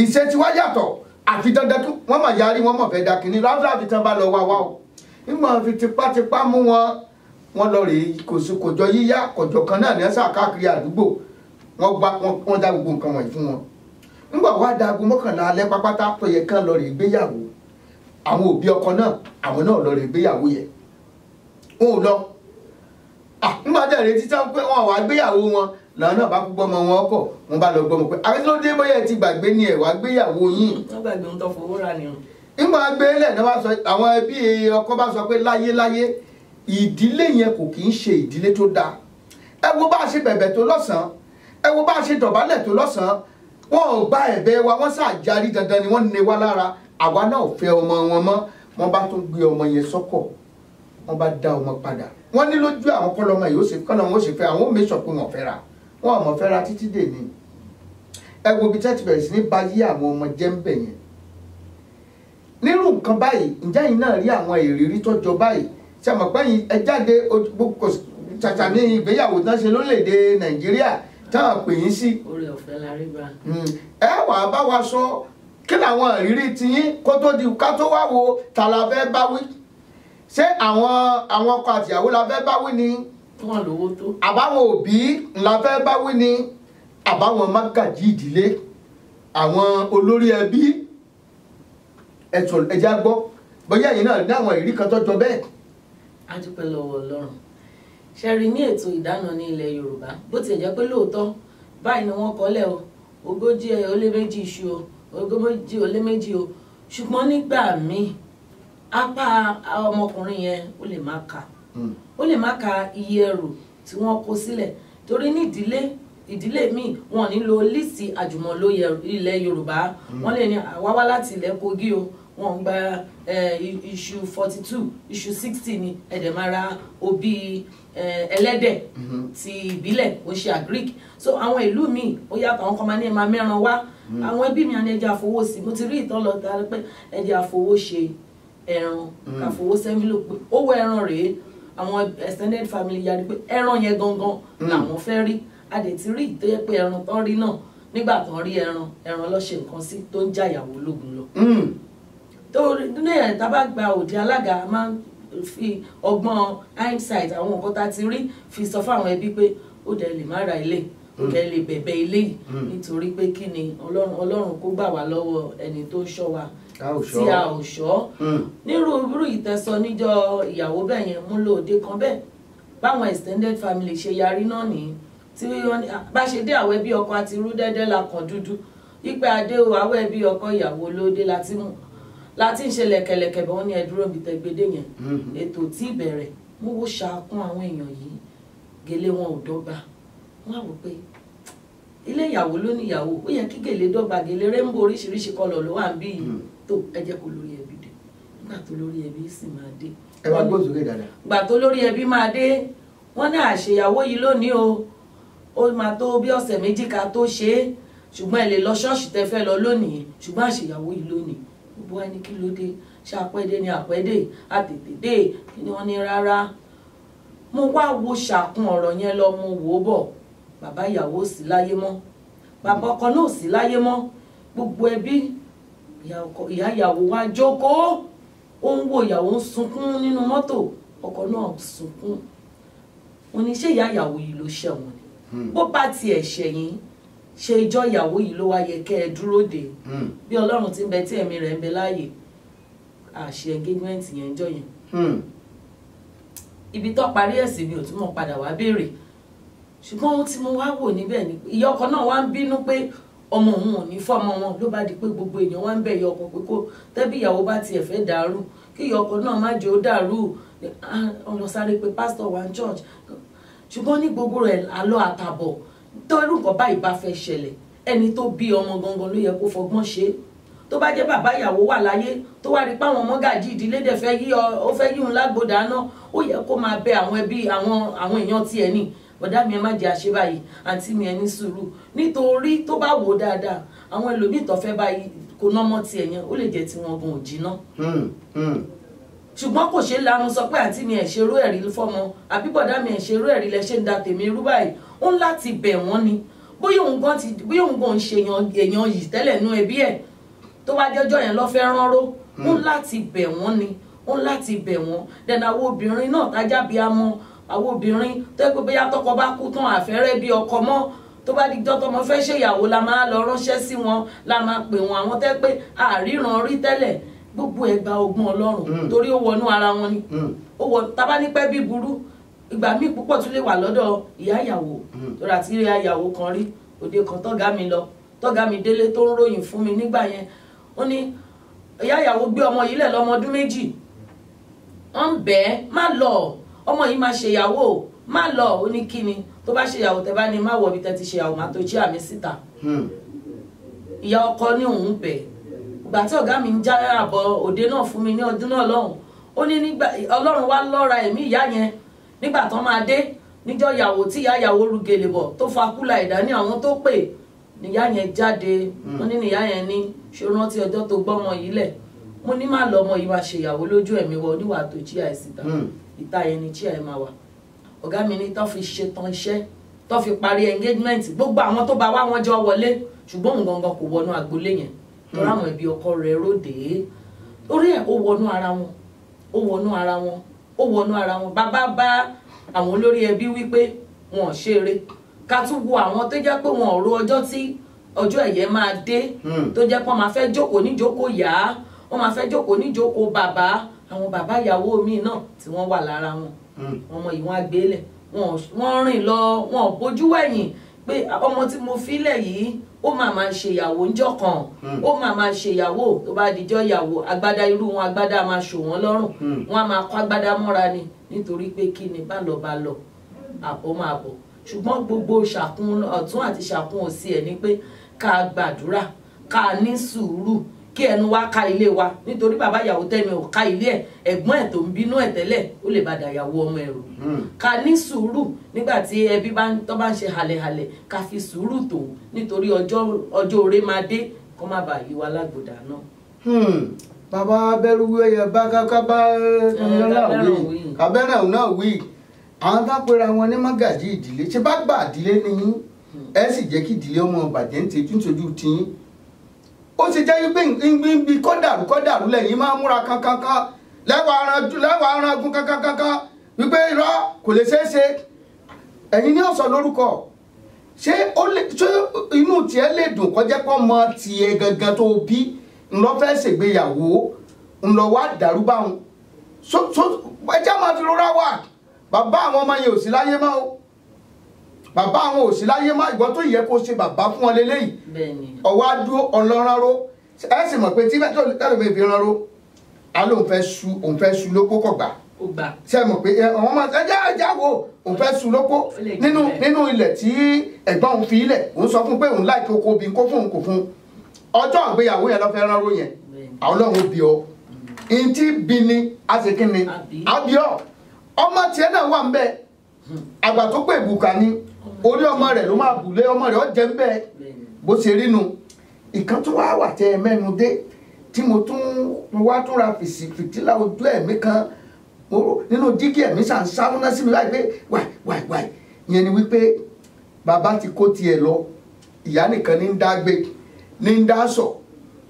ìṣe tí wọ́n yàtọ̀ àfi dandan kí wọ́n mọ̀ yarí wọ́n mọ̀ fẹ́ da kìíní ráúdà àfi tán bá lọ wá wá o nígbà fi tipátipá mú wọn lọ rèé kòjọ yíyá kòjọ kan náà ní ẹ̀sà káàkiri àdúgbò wọ́n dá gbogbo nǹkan wọ̀nyí fún wọn nígbà wá da aago mọ́kànlá alẹ́ pápátá tó yẹ kán lọ rèé gbéyàwó àwọn òbí ọkọ náà àwọn náà lọ rèé gbéyàwó yẹ wọn ò lọ nígbà tẹ̀ retí tán pé wọn wá gbéyàwó wọn làwọn náà bá gbọ́ ọmọ wọn kọ̀ wọn bá lọ gbọ́mọ pé àwọn tó dé bóyá ti gbàgbé ni ẹ̀ wá gbéyàwó yín. wọ́n gbàgbé ohun tó fowó rà ni o. nígbà gbélẹ̀ náà wá sọ àwọn ẹbí ọkọ bá sọ pé láyéláyé ìdílé yẹn kò kì í ṣe ìdílé tó dáa ẹ wo bá a ṣe bẹ̀bẹ̀ tó lọ́sàn-án ẹ wo bá a ṣe dọ̀bálẹ̀ tó lọ́sàn-án wọn ò gba ẹ̀bẹ̀ wa wọ́n ṣàjárí dandan ni wọ́n ní wa lára àwa náà fẹ́ ọmọ wọn mọ́ wọ́n bá tún gbé ọmọ yẹn sọ́kọ̀ wọ́n bá dá ọmọ padà wọ́n ní lójú àwọn kọ́lọ́mọ yìí ó ṣe fẹ́ àwọn ò mẹ́sọ̀ pé wọ́n fẹ́ ra wọn ò mọ̀ fẹ́ ra títí dè ní ẹ wo bí tẹ́tí bẹ̀rẹ̀ sí ní bá yí àwọn ọmọ jẹ́ ń bẹ̀ yẹn nírú nǹkan báyìí ǹjẹ́ yìí náà rí àwọn ìrírí tó jọ báyìí ṣe mọ̀ pé ẹ jáde ṣàṣà ní ìgbéyàwó tán ṣe lórílẹ̀‐èdè Nàìjíríà táwọn pè yín sí. orí ọ̀fẹ́ la rí gbà. ẹ wà á bá wa sọ kí làwọn ìrírí tiyín kó tó di ká tó wá wo ta la fẹ́ bá wí ṣé àwọn ọkọ àtìyàwó la fẹ́ bá wí ni wọ́n lówó tó àbáwọn òbí la fẹ́ bá wí ni àbáwọn mágàjí ìdílé àwọn olórí ẹbí ẹja gbọ́ bóyá ẹ̀yin náà ní àwọn ìrírí kan tó jọ bẹ́ẹ̀. a dúpẹ́ lọ́wọ́ Ọlọ́run ṣe rí ní ètò ìdáná ní ilẹ̀ Yorùbá bó tiẹ̀ jẹ́ pé lóòótọ́ báyìí ni wọ́n kọ́lẹ̀ o 40 iṣu o 40 o ṣùgbọ́n nígbà míì apá ọmọkùnrin yẹn ó lè má ka iye ẹrù tí wọ́n kó sílẹ̀ torí ní ìdílé míì wọn ní lo líìsì àjùmọ̀lò ilẹ̀ Yorùbá wọ́n lè ní àwáwá láti ilẹ̀ Kogi o wọ́n gba iṣu 42 iṣu 60 ni ẹ̀dẹ̀ máa ra obì ẹlẹ́dẹ̀ ti ìbílẹ̀ ó ṣe agric so àwọn ìlú míì ó yàtọ̀ àwọn kan máa ní ẹ̀ máa mẹ́ran wá àwọn ẹbí mi àni ẹja àfowó sí mo ti rí ìtọ́lọ tàbí pé ẹja àfowó ṣe ẹran káfowó sẹ́ńfìlò pé owó ẹran rèé àwọn extended family yára pé ẹran yẹn gangan làwọn fẹ́ rí a dẹ̀ ti rí tó yẹ pé ẹran tán rí náà nígbà tán rí ẹran lọ ṣe nǹkan sí tó ń jàyàwó lógun lọ. tó ní ẹ̀ tá bá gba òde alága máa ń fi ọgbọ́n hindsight àwọn nǹkan tá ti rí fi sọ fún àwọn ẹbí pé ó dẹ̀ lè má ra ilé ó dẹ̀ lè bẹ̀bẹ̀ ilé yìí nítorí pé kí ni ọlọ́run kó gbà wá lọ́wọ́ ẹni tó ń ṣọ́ wa tí a ò ṣọ́ nírú ìtẹ̀sọ níjọ́ ìyàwó bẹ́ẹ̀ yẹn mú lóde kan bẹ́ẹ̀ báwọn extended family ṣe yarí náà nìyí tí bá ṣe dé àwọn ẹbí ọkọ àti irú dẹ́dẹ́ la kàn dúdú wípé adé o àwọn ẹbí ọkọ ìyàwó lóde láti ń ṣe lẹ̀kẹ̀lẹ̀kẹ̀ bọ́ ní ẹdúró mi tẹ́gbẹ́dẹ́ yẹn ètò tí ìbẹ̀rẹ̀ mú wó ṣàkún àwọn èèyàn yìí gèlè wọn ò dọ́gba wọ́n á wò pé ilé ìyàwó ló ní ìyàwó ó yẹ kí gèlè dọ́gba gèlè rainbow oríṣiríṣi kọlọ̀ ló wà ń bí yìí tó ẹ jẹ́ kó lórí ẹbí dé nígbà tó lórí ẹbí sì máa dé. ẹ wá gbọ́ sókè dáadáa. gbà tó lórí ẹbí máa dé wọ́n ní àṣeyàwó yìí lónìí o ó máa tó bí ọ̀sẹ̀ méjì ká tó ṣe é ṣùgbọ́n ẹ lè lọ ṣọ́ọ̀ṣì tẹ́ fẹ́ lọ lónìí ṣùgbọ́n àṣeyàwó yìí lónìí gbogbo wa ní kí ló dé ṣe àpẹ́dé ni àpẹ́dé àtètè dé kí ni wọ́n ní rárá. mo wá wo ṣàkun ọ̀rọ̀ yẹn lọ mo wò ó bọ̀ bàbá ìyàwó sí láyé mọ́ bàbá ọkọ náà sí láyé mọ́ gbogbo ẹbí ìyá ìyàwó wa jókòó ó ń wo ìyàwó ń sunkún nínú mọ́tò ọkọ náà sunkún. wọ́n ní ṣé ìyá ìyàwó yìí ló ṣẹ̀wọ̀n ni bó bá tiẹ̀ ṣẹ̀yìn ṣe ìjọ ìyàwó yìí ló wá yẹ kẹ́ ẹ dúró dè bí Ọlọ́run ti ń bẹ tí ẹ̀mí rẹ̀ ń bẹ láàyè àṣẹ engagement yẹn jọ yẹn ibi tó parí ẹ̀sìn mi ò tún mọ̀ padà wá béèrè ṣùgbọ́n ohun tí mo wá wò níbẹ̀ ni ìyá ọkọ náà wá ń bínú pé ọmọ òun ò ní fọ́mọ wọn ló bá di pé gbogbo èèyàn wá ń bẹ̀ ìyá ọkọ pé kó tẹ́bí ìyàwó bá tiẹ̀ fẹ́ dàrú kí ìyá ọkọ náà má jẹ́ ó dàrú ọlọ́sáré pé pásítọ̀ wá ń church ṣùgbọ́n ní gbogbo rẹ̀ àlọ́ àtàbọ̀ tó irú nǹkan báyìí bá fẹ́ ṣẹlẹ̀ ẹni tó bí ọmọ gangan ló yẹ kó fọgbọ́n ṣe é tó bá jẹ́ bàbá ìyàwó wà láyé tó wá rí pé àwọn mọ́gàjí ìdílé dẹ̀ fẹ́ yí òun lágbódà náà ó yẹ kó máa bẹ àwọn ẹbí àwọn èèyàn tiẹ̀ ní bọ̀dá mi ẹ má jẹ́ àṣẹ báyìí àǹtí mi ẹ ní sùúrù nítorí tó bá wò ó dáadáa àwọn ẹlòmíì tó fẹ́ báyìí kò ná mọ́ tiẹ̀ yẹn ó lè jẹ́ tí wọ́n gan ò jiná. ṣùgbọ́n kò ṣe é lanu sọ pé àǹtí mi ẹ̀ ṣerú ẹ̀rí fọ́mọ àbí bọ̀dá mi ẹ̀ ṣerú ẹ̀rí lẹ ṣe ń da tèmi rú báyìí ó ń láti bẹ̀ wọ́n ni bóyá òun gan ń ṣe èèyàn yìí tẹ́lẹ̀ nú ẹbí ẹ̀ tó wá jẹ́jọ́ yẹn lọ́ fẹ́ rán ró ó ń láti bẹ̀ wọ́n ni ó ń láti bẹ̀ wọ́n dẹ̀nà àwọn obìnrin náà tájá bí a mọ àwọn obìnrin tó yẹ pé bóyá tọkọ bá kú tán àfẹ́rẹ́ bí ọkọ mọ́ tó bá dijọ́ tọmọ fẹ́ ṣèyàwó la máa lọ ránṣẹ́ sí wọn la máa pè wọn àwọn tẹ́ pé àríran rí tẹ́lẹ̀ gbogbo ẹgbà ogun Ọlọ́run torí ó wọnú ara wọn ni ó wọ tábà ní pẹ́ bí burú ìgbà míì púpọ̀ tún lè wà lọ́dọ̀ ìyá ìyàwó torí àti ìyá ìyàwó kan rí òde kan tọ́gá mi délé tó ń ròyìn fún mi nígbà yẹn ó ní ìyá ìyàwó gbé ọmọ yìí lẹ̀ lọ́mọ ọdún 2 wọ́n ń bẹ́ẹ̀ má lọ ọmọ yìí máa ṣèyàwó má lọ ó ní kíni tó bá ṣèyàwó tẹ bá ní má wọ ibi tẹ ti ṣèyàwó má tó jí àmì síta ìyá ọkọ ní òun bẹ́ẹ̀ ìgbà tí ọ̀gá mi ń já àbọ̀ òde náà fún mi ní ọdún náà lọ́hùn ó ní nígbà Ọlọ́run wá lọ́ra ẹ̀mí ìyá yẹn nígbà tán máa dé níjọ́ ìyàwó tí ìyá ìyàwó ru gèlè bọ̀ tó fa kúlà ìdání àwọn tó pè níyà yẹn jáde wọ́n ní níyà yẹn ní ṣe rántí ọjọ́ tó gbọ́mọ yìí lẹ̀ mo ní má lọ ọmọ yìí máa ṣèyàwó lójú ẹ̀mí wọ oníwà tó jí àìsíta ìta yẹn ni jí àì máa wà ọ̀gá mi ní tó fi ṣetán iṣẹ́ tó fi parí engagement gbogbo àwọn tó bá wá wọn jọ wọlé ṣùgbọ́n òun gangan kò wọnú agboolé yẹn tó ráwọn ẹbí ọkọ rẹ̀ róde orí ẹ̀ ó wọnú ara wọn bàbá bá àwọn olórí ẹbí wípé wọn ò ṣeré ká tún wo àwọn tó jẹ́ pé wọn ò ro ọjọ́ tí ọjọ́ ẹ̀yẹ máa dé tó jẹ́ pé wọ́n máa fẹ́ jókòó níjókòó yá wọ́n máa fẹ́ jókòó níjókòó bàbá àwọn bàbá ìyàwó mi náà tí wọ́n wà lára wọn ọmọ yìí wọ́n á gbélẹ̀ wọ́n rìn lọ wọn ò bójú wẹ̀yìn pé ọmọ tí mo filẹ̀ yìí ó máa ṣèyàwó ńjọ́ kan ó máa ṣèyàwó tó bá dijọ́ ìyàwó agbádá irú wọn agbádá máa ṣò wọ́n lọ́rùn wọ́n á máa kó agbádá mọ́ra ni nítorí pé kí ni bá lọ àbọ̀ máa bọ̀ ṣùgbọ́n gbogbo ṣàkún ọ̀tún àti ṣàkún òsì ẹ̀ ni pé ká gbàdúrà ká ní sùúrù kí ẹnu wa ká ilé wa nítorí bàbá ìyàwó tẹ́mi ò ká ilé ẹ̀ ẹ̀gbọ́n ẹ̀ tó ń bínú ẹ̀ tẹ́lẹ̀ ó lè bàdà ìyàwó ọmọ ẹ̀rù ká ní sùúrù nígbà tí ẹbí tó bá ń ṣe halẹ̀halẹ̀ ká fi sùúrù tó nítorí ọjọ́ oore máa dé kó má bàa yí wa lágbòdà náà. bàbá abẹ́rú ẹyẹ bá kábá kábẹ́rẹ́ náà wí àwọn bá pera wọn ní mágàjí ìdílé ṣe bá gbà ìdílé nìyí ẹ sì jẹ́ kí ìdílé ọmọ bàjẹ́ ń tẹ́jú nítorí tiyín ó ti jẹ́ pé bí kọ́dàrú lẹ́yìn máa múra kankankan lẹ́wà arangun kankankan wípé irọ́ kò lè ṣeé ṣe ẹ̀yin ní ọ̀sán lórúkọ ṣé inú tiẹ̀ lè dùn kọjá pọ̀ mọ́ tiẹ̀ gangan tó bí ńlọ fẹ́ ṣègbéyàwó ńlọ wá dàrú báwọn ẹjẹ́ máa fi rọra wà bàbá àwọn ọmọ yẹn ò sí láyé mọ́ o bàbá àwọn ò sí láyé mọ́ ìgbọ́ tó yẹ kó ṣe bàbá fún wọn lélẹ́yìí ọwọ́ adúró ọlọ́ránró ẹ sì mọ̀ pé tí tẹ́lẹ̀ mi fi ránró alóhùn fẹ́ su lóko kọ̀gbà ṣe mọ̀ pé àwọn ọmọ ẹja wo òun fẹ́ sun lóko nínú ilẹ̀ tí ẹ̀gbọ́n òun fi ilẹ̀ òun sọ fún pé òun láìkí oko bí kó fún òun kò fún ọjọ́ ìgbéyàwó yẹn lọ fẹ́ rán ró yẹn àwọn ọlọ́run bí ọ ntí bí ni a ṣe kí ni àbí ọ ọmọ tiẹ̀ náà wà ń bẹ àgbà tó pè bùkà ni orí ọmọ rẹ̀ ló máa bùlé ọmọ rẹ̀ ó jẹ́ ń bẹ bó ṣe rí nu ìkan tó wá wà tẹ ẹ mẹ́nu dé tí mo wá tún ra fìtílà ojú ẹ̀mí kan nínú dígí ẹ̀mí sàn sáwọ́ná sí mi láì pé wáì yẹn ni wípé bàbá ti kó tiẹ̀ lọ ìyá nìkan ní ń dá gbé ní ń dá sọ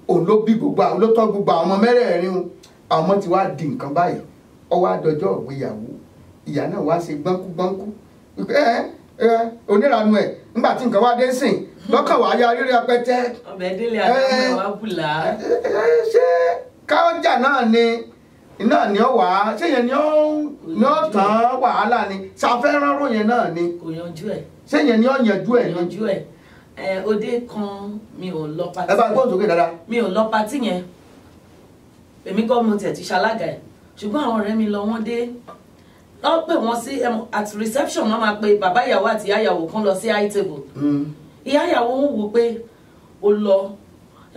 òun ló bí gbogbo àwọn ló tọ́ gbogbo àwọn ọmọ mẹ́rẹ̀ẹ̀rin o àwọn ọmọ ti wá di nǹkan báyìí ọwọ́ àdọ́jọ́ ìgbéyàwó ìyá náà wá ṣe gbọ́nkú wípé onírànú ẹ̀ nígbà tí nǹkan wá dé sìn lọ́kàn wá ya rírí apẹtẹ. ọbẹ̀ délé àdámọ̀ wá bùlá. ṣé káwọ́jà náà ni ó wà á ṣé yẹn ni ó tán wàhálà ni ṣàfẹ́ràn ròyìn náà ni. kò yanjú ẹ̀. ṣé yẹn ni ó yanjú ẹ̀ ni. yanjú ẹ̀ òde kan mi ò lọ patí. ẹ bá gbọ́dọ̀ sókè dáadáa. mi ò lọ patí yẹn èmi kọ́ mo tiẹ̀ ti ṣalága ẹ̀ ṣùgbọ́n àwọn ọ̀rẹ́ mi lọ wọ́n dé wọ́n pè wọ́n sí at reception wọ́n máa pe bàbá ìyàwó àti ìyá ìyàwó kan lọ sí high table. ìyá ìyàwó ń wò pé ó lọ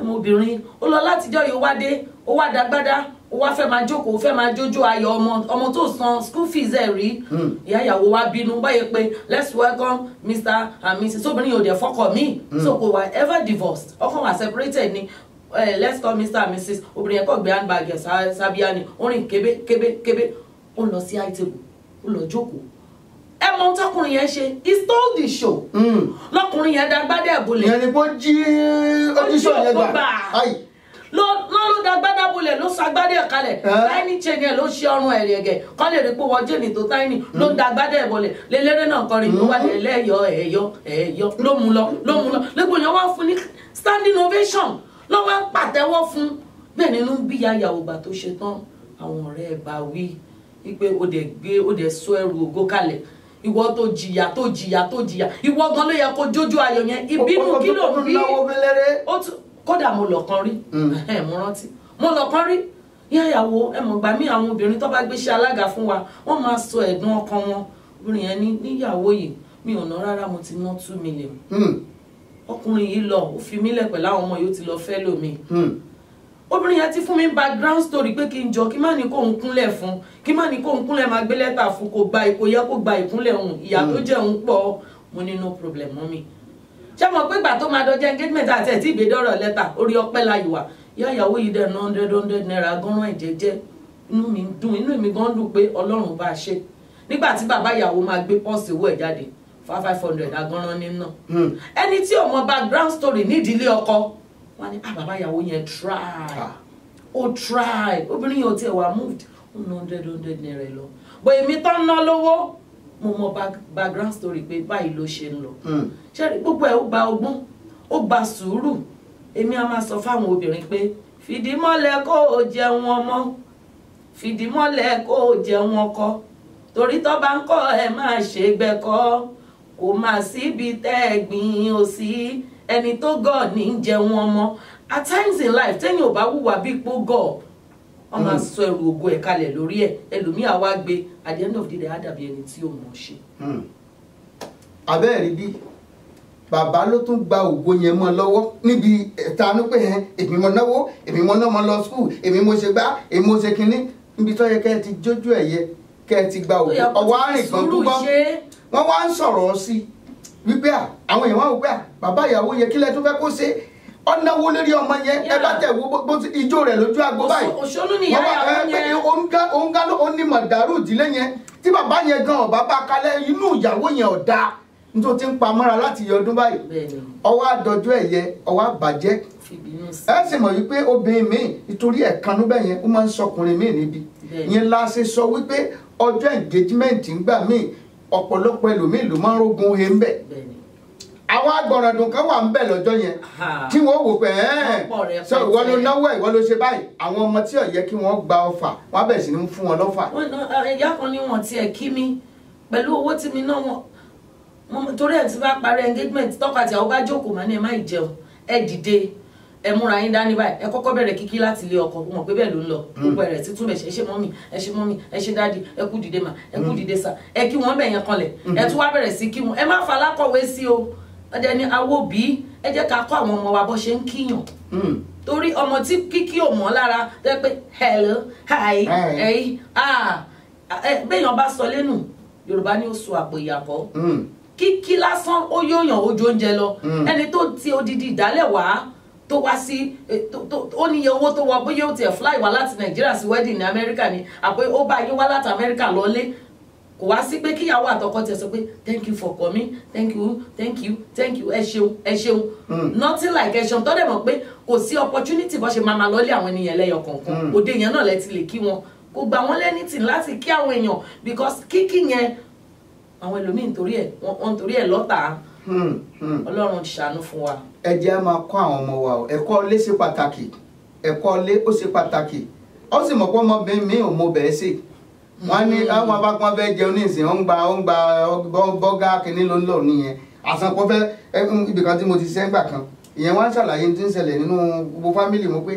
ọmọbìnrin ó lọ látijọ́ yìí ó wá dé ó wá dágbádá ó wá fẹ́ máa jókòó ó fẹ́ máa jójó ayọ̀ ọmọ tó san school fees ẹ̀ rí. ìyá ìyàwó wá bínú báyìí pé let's welcome Mr. and Mrs. obìnrin yóò dẹ̀ fọkọ mi so kò wá ever divorced ọkàn wá separated ni. Let's call Mr. and Mrs. obìnrin yẹn kọ́ gbé handbag ẹ̀ sábíà ni ó rìn kébé ó lọ sí high table ó lọ jókòó ẹ mọ ohun tọkùnrin yẹn ṣe he stole the show lọkùnrin yẹn dágbádá ẹ̀ bolẹ̀ ìyẹn ni bó jí ojúṣe yẹn gbà ló dágbádá bolẹ̀ ló sọ agbádá ẹ̀ kalẹ̀ tiny chain yẹn ló ṣe ọrùn ẹ̀ rẹ̀gẹ̀ kọ́ lè rí pé wọ́n jẹ́ ní tó tiny ló dágbádá ẹ̀ bolẹ̀ lélẹ́rẹ́ náà kọrin ló wà ẹ̀yọ́ ló mú lọ lẹ́gbọ̀n yẹn wá fún ní standing ovation lọ́wọ́ pàtẹ́wọ́ fún bẹ́ẹ̀ nínú bí yàyàwó gbà tó ṣe tán àwọn ọ̀rẹ́ ẹ̀ bá wí wípé ó dẹ̀ sọ ẹrù ògo kalẹ̀ ìwọ tó jìyà ìwọ gan ló yẹ kó jójú ayọ̀ yẹn ìbínú kí ló rí kódà mo lọ kan rí mo rántí mo lọ kan rí yàyàwó ẹ mọ̀ gbà mí àwọn obìnrin tó bá gbéṣẹ́ alága fún wa wọ́n máa sọ ẹ̀dùn ọkàn wọn obìnrin yẹn níyàwó yìí mi ò ná rárá mo ti ná 2 million ọkùnrin yìí lọ ó fi mí lẹ̀ pẹ̀lú àwọn ọmọ yóò ti lọ fẹ́ lómi obìnrin yẹn ti fún mi background story pé kí n jọ kí má ní kó ń kúnlẹ̀ fún kí má ní kó ń kúnlẹ̀ máa gbé lẹ́tà fún kó gba ipò yẹ kó gba ìkúnlẹ̀ òun ìyá tó jẹ́ òun pọ̀ mo ní no problem mọ́ mi ṣé mo pé ìgbà tó máa dọjọ́ engagement àti ẹ̀ tí ìgbédọ́rọ̀ lẹ́tà orí ọpẹ́ láyò wá ìyá ìyàwó yìí dẹ̀ ná 100 naira gánran ìjẹ́jẹ́ inú mi dùn inú mi gan dùn pé Ọlọ́run bá a ṣe nígbà tí bàbá ìyàwó máa gbé pọ́ọ̀sì owó ẹ̀ jáde 500 agánran nínú ẹni tí ò mọ background story nídìílé ọkọ wọn ni bàbá ìyàwó yẹn try obìnrin yẹn ò tiẹ̀ wà moved ó ná 100 naira lọ bó èmi tán ná lówó mo mọ background story pé báyìí ló ṣe ń lọ ṣé gbogbo ẹ̀ ó gba ọgbọ́n ó gba sùúrù èmi á máa sọ fáwọn obìnrin pé fìdímọ́lẹ̀ kó o jẹun ọmọ fìdímọ́lẹ̀ kó o jẹun ọkọ torí tó bá ń kọ́ ẹ máa ṣe gbẹ́kọ́ kò máa síbi tẹ́ ẹ gbìn ó sí ẹni tó gọ̀ ní jẹun ọmọ at times in life tẹ́yìn ò bá wùwà bí ipò gọ̀ ọ máa sọ ẹrù ògo ẹ̀ kalẹ̀ lórí ẹ̀ ẹlòmíà wá gbé at the end of the day á dàbí ẹni tí ò mọ̀ ṣe. abẹ́ẹ̀rí bí bàbá ló tún gba ògo yẹn mọ́ lọ́wọ́ níbi ìtanú pé èmi mo náwó èmi mo náà mo lọ skul èmi mo ṣe gbá èmi mo ṣe kinní níbi tó yẹ kẹ́ ẹ ti jójú ẹ̀ yẹ kẹ́ ẹ ti gba ògo ọwọ́ àrìn kan tó gbọ́ wọ́n wá ń sọ̀rọ̀ sí wípé àwọn èèyàn wá wò pé bàbá ìyàwó yẹ kílẹ̀ tó fẹ́ kó ṣe ọ̀nàwó lórí ọmọ yẹn ẹ bá tẹ̀ wo bó ti ijó rẹ̀ lójú àgbo báyìí òṣòlù ni ìyá ìyàwó yẹn òǹgá ló ní mọ̀dàrú ìdílé yẹn tí bàbá yẹn gan ọ̀bá bá kalẹ̀ inú ìyàwó yẹn ọ̀dà nítorí tí ń pa mọ́ra láti yẹ ọdún báyìí ọwọ́ àdọ́jú ẹ̀yẹ ọwọ́ àbàjẹ́ ẹ sì mọ̀ wípé obìnrin míì nítorí ẹ̀kanú bẹ́ẹ̀ yẹn ó máa ń sọkùnrin míì níbi yẹn la ṣe sọ wípé ọjọ́ engagement ń gbà míì ọ̀pọ̀lọpọ̀ ẹlòmíì ló máa ń rógun he ń bẹ̀ àwọn agbọ̀nràndùn kan wà ń bẹ̀ lọ́jọ́ yẹn tí wọ́n wò pé sọ ìwọ ló náwó ìwọ ló ṣe báyìí àwọn ọmọ tí ó yẹ kí wọ́n gba ọfà wọ́n á bẹ̀ sí ní fún wọn lọ́fà. ìyá kan ní wọn tiẹ̀ kí mi pẹ̀lú owó tí mi náà wọn torí ẹ̀ tí bá parí engagement tọ́kọ àti àwọn bá jókòó máa ní ẹ má jẹun ẹ dìde ẹ múra yín dání báyìí ẹ kọ́kọ́ bẹ̀rẹ̀ kíkí láti ilé ọkọ mọ̀ pé bẹ́ẹ̀ ló ń lọ gbogbo ẹ̀rẹ̀ títún bẹ̀ ṣe mọ́mì ẹ ṣe mọ́mì ẹ ṣe dáàdì ẹ kú dìde mà ẹ kú dìde sà ẹ kí wọ́n bẹ̀ yẹn kanlẹ̀ ẹ tún wá bẹ̀rẹ̀ sí kí wọn ẹ má fa alákọ̀wé sí o ẹ̀dẹ̀ ni awo bí ẹ jẹ́ ká kọ́ àwọn ọmọ wa bó ṣe ń kíyàn torí ọmọ tí kíkí ò mọ́ lára tẹ́ pé hello hi hey béèyàn bá sọ lẹ́nu Yorùbá ní ó so àpò ìyàkọ́ kíkí lásán ó yóòyàn ojú oúnjẹ lọ ẹni tó ti odidi ìdálẹ̀ wá tó wá sí ó níye owó tó wọ bóyá ó tiẹ̀ fly wá láti Nàìjíríà sí wedding ní Amẹ́ríkà ni àpé ó bá yín wá láti Amẹ́ríkà lọ́lé kò wá sí pé kíyàwó àtọkọ tẹ sọ pé thank you for coming thank you thank you thank you ẹ ṣeun nothing like ẹ ṣeun tó dẹ̀ mọ̀ pé kò sí opportunity bó ṣe máa lọ́lé àwọn ènìyàn lẹ́yọ kọ̀ọ̀kan òde yẹn náà lẹ́ ti lè kí wọn kò gbà wọ́n lẹ́nìtì láti kí àwọn èèyàn because kíkí yẹn àwọn ẹlòmíín torí ẹ̀ lọ́tà Ọlọ́run ṣàánú fún wa. ẹ jẹ́ máa kọ́ àwọn ọmọ wa o ẹ̀kọ́ ilé ṣe pàtàkì ẹ̀kọ́ ilé ó ṣe pàtàkì ó sì mọ̀ pé ọmọbìnrin mi ò mọ bẹ́ẹ̀ ṣe wọ́n ní àwọn abákan fẹ́ jẹun ní ìsìn ó ń gba bọ́gà kìíní ló ń lò nìyẹn àsànkọ́ fẹ́ ibìkan tí mo ti ṣe ń gbà kan ìyẹn wọ́n ń ṣàlàyé tí ń ṣẹlẹ̀ nínú gbogbo fámìlì mo pé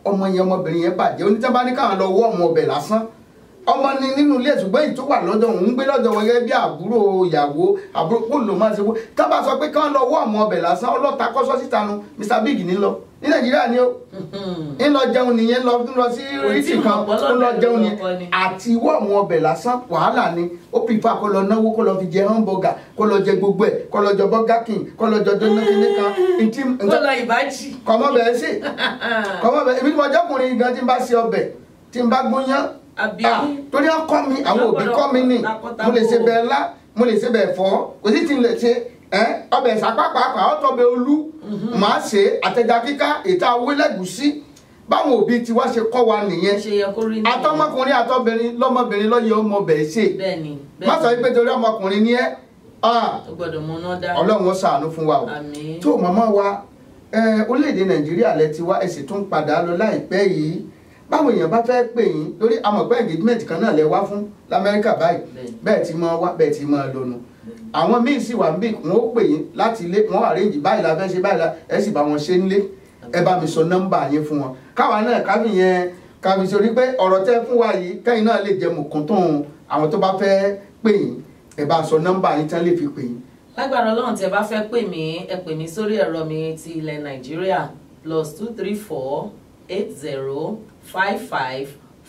ọmọbìnrin yẹn bàjẹ́ onítàbá ní káwọn lọ wọ́ ọmọ ọbẹ̀ lásán ọmọ ni nínú ilé ṣùgbọ́n èyí tó wà lọ́dọ̀ òun ń gbé lọ́dọ̀ wọn gẹ́gẹ́ bí àbúrò ìyàwó àbúrò kó ló máa ṣe wó tá bá sọ pé káwọn lọ wọ́ ọmọ ọbẹ̀ lásán ọlọ́ta kọ́sọ́ síta nu Mr Big ní lọ ní Nàìjíríà ni ó ń lọ jẹun nìyẹn lọ sí rìtì kan ó lọ jẹun nìyẹn àti wọ́ ọmọ ọbẹ̀ lásán wàhálà ni ó pìfà kó lọ náwó kó lọ fi jẹ hamburger kó lọ jẹ gbogbo ẹ̀ kó lọ jọ Burger King kó lọ jọ dọ́nàkínní kan kó lọ ìbàjì kọ́mọ́ bẹ̀ẹ́ sí kọ́mọ́ bẹ̀ẹ́ ibi tí mo jọ́kùnrin gan tí n bá ṣe ọbẹ̀ tí n bá gbóyán torí wọn kọ́ mi àwọn òbí kọ́ mi ní mo lè ṣe bẹ́ẹ̀ lá mo lè ṣe bẹ́ẹ̀ fọ́ kò sí ti lè ṣe ọbẹ̀ ìsapápàpà ọ̀tọ̀bẹ̀ olú màá ṣe àtẹ̀já kíká ètò awélẹ́gùsí báwọn òbí tí wá ṣe kọ́ wa nìyẹn àtọmọkùnrin àtọbìnrin lọ́mọbìnrin lọ́yẹ̀ ọmọ bẹ̀ẹ́ ṣe má sọ pé torí ọmọkùnrin ni ẹ́ Ọlọ́run ó ṣàánú fún wa o tó màmá wa orílẹ̀-èdè Nàìjíríà lẹ ti wá ẹ sì tún padà lọ láìpẹ́ yìí báwo èèyàn bá fẹ́ pè yín lórí amọ̀pẹ́ engagement kan náà lẹ wá fún l'Amẹ́ríkà báyìí bẹ́ẹ̀ ti máa wá bẹ́ẹ̀ ti máa lọ́nu àwọn míì sì wà níbí wọn ó pè yín láti ilé wọn arrange báyìí la fẹ́ ṣe báyìí la ẹ sì bá wọn ṣe nílé ẹ bá mi sọ nọ́mbà yín fún wọn káwa náà káfi sórí pé ọ̀rọ̀ tẹ́ fún wa yìí kẹ́yìn náà lè jẹ mùkúntún àwọn tó bá fẹ́ pè yín ẹ bá sọ nọ́mbà yín tán lè fi pè yín. lágbára Ọlọ́run tí ẹ bá fẹ́ pè mí ẹ pè mí sórí ẹ̀rọ mi ti ilẹ̀ Nàìjíríà +234 80 55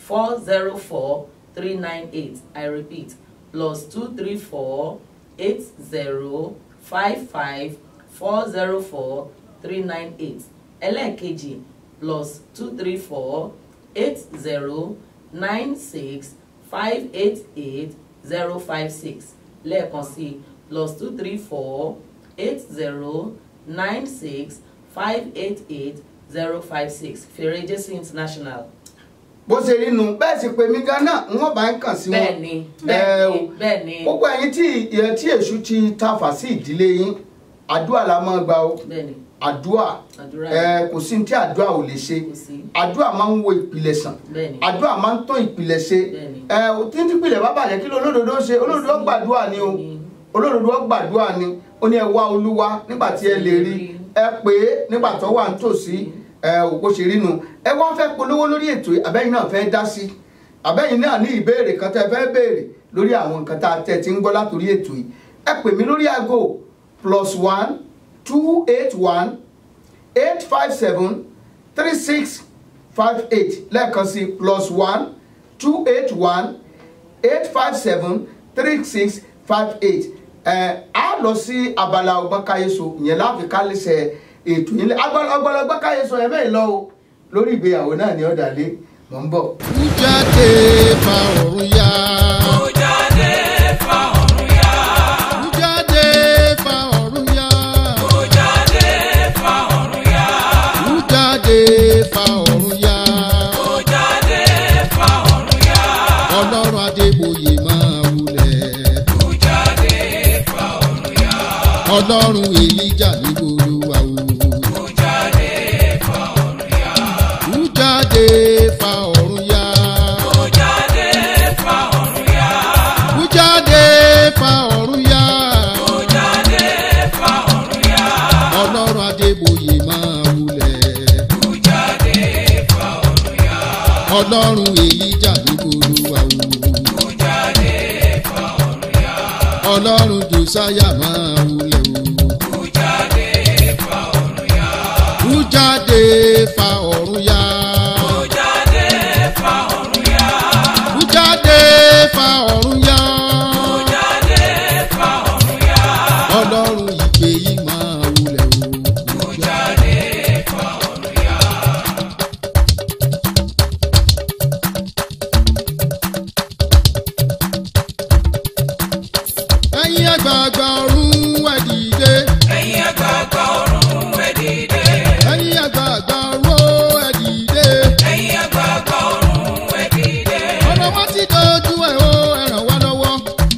404 398. I repeat, +234 80 55 404 398. ẹlẹ́ẹ̀kejì +234 80 96 588 056. lẹ́ẹ̀kan sí +234 80 96 588 056. Fèrè Jésù International. bó ṣe rí nu bẹ́ẹ̀ sì pé mi gan náà wọ́n bá ń kàn sí wọn. bẹ́ẹ̀ni. gbogbo ẹ̀yin tí èṣù ti tafà sí ìdílé yín àdúrà la máa gbà o. àdúrà kò sí tí àdúrà ò lè ṣe àdúrà máa ń wo ìpìlẹ̀ sàn àdúrà máa ń tún ìpìlẹ̀ ṣe tí ìpìlẹ̀ bá bàjẹ́ kí ló olódodo ṣe olódodo gbàdúrà ni o olódodo gbàdúrà ni ó ní ẹ wá Olúwa nígbà tí ẹ lè rí ẹ pé nígbà tó wà nítòsí òpó ṣe rí nu ẹ wá fẹ́ polówó lórí ètò àbẹ́yìn náà fẹ́ dá sí àbẹ́yìn náà ní ìbéèrè kan tẹ́ fẹ́ béèrè lórí àwọn nǹkan tá a tẹ́ ti ń gbọ́ látòrí ètò yìí ẹ pè mí lórí aago +1 281 857 3658 lẹ́ẹ̀kan sí +1 281 857 3658 a lọ sí abala ọgbọ́n káyéso ìyẹn láàfin kálíṣẹ ètò yìí ọgbọ́n ọgbọ́n káyéso ẹ̀ mẹ́rin lọ o lórí ìgbéyàwó náà ní ọ̀dàlẹ̀ mọ̀ ń bọ̀. Jáde fa ọ̀run yá. Jáde fa ọ̀run yá. Jáde fa ọ̀run yá. Jáde fa ọ̀run yá. Jáde fa ọ̀run yá. Jáde fa ọ̀run yá. Ọlọ́run Adébóyè máa wulẹ̀. Jáde fa ọ̀run yá. Ọlọ́run Èlíjà nígboro wa o. Jáde fa ọ̀run yá. Jáde fa ọ̀run yá. Jáde fa ọ̀run yá. Jáde fa ọ̀run yá. Jáde fa ọ̀run yá. Ọlọ́run Adébóyè máa wulẹ̀. ọlọ́run èlíjà lókolúwa o. Bú jáde fa ọ̀run yá. ọlọ́run jòsáyà máa wulẹ̀ o. Bú jáde fa ọ̀run yá. bú jáde fa ọ̀run yá. Bú jáde fa ọ̀run yá. bú jáde fa ọ̀run yá. Bú jáde fa ọ̀run yá. ọlọ́run ìpè yìí máa wulẹ̀ o. Bú jáde fa ọ̀run yá. ẹ̀yin àgbààgbà ọ̀run ẹ dìde. Ẹ̀yin àgbààgbà ọ̀run ẹ dìde. ẹ̀yin àgbààgbà ọ̀run ẹ dìde. Ẹ̀yin àgbààgbà ọ̀run ẹ dìde. ọ̀rọ̀ wa ti dojú ẹ̀ o ẹ ràn wá lọ́wọ́.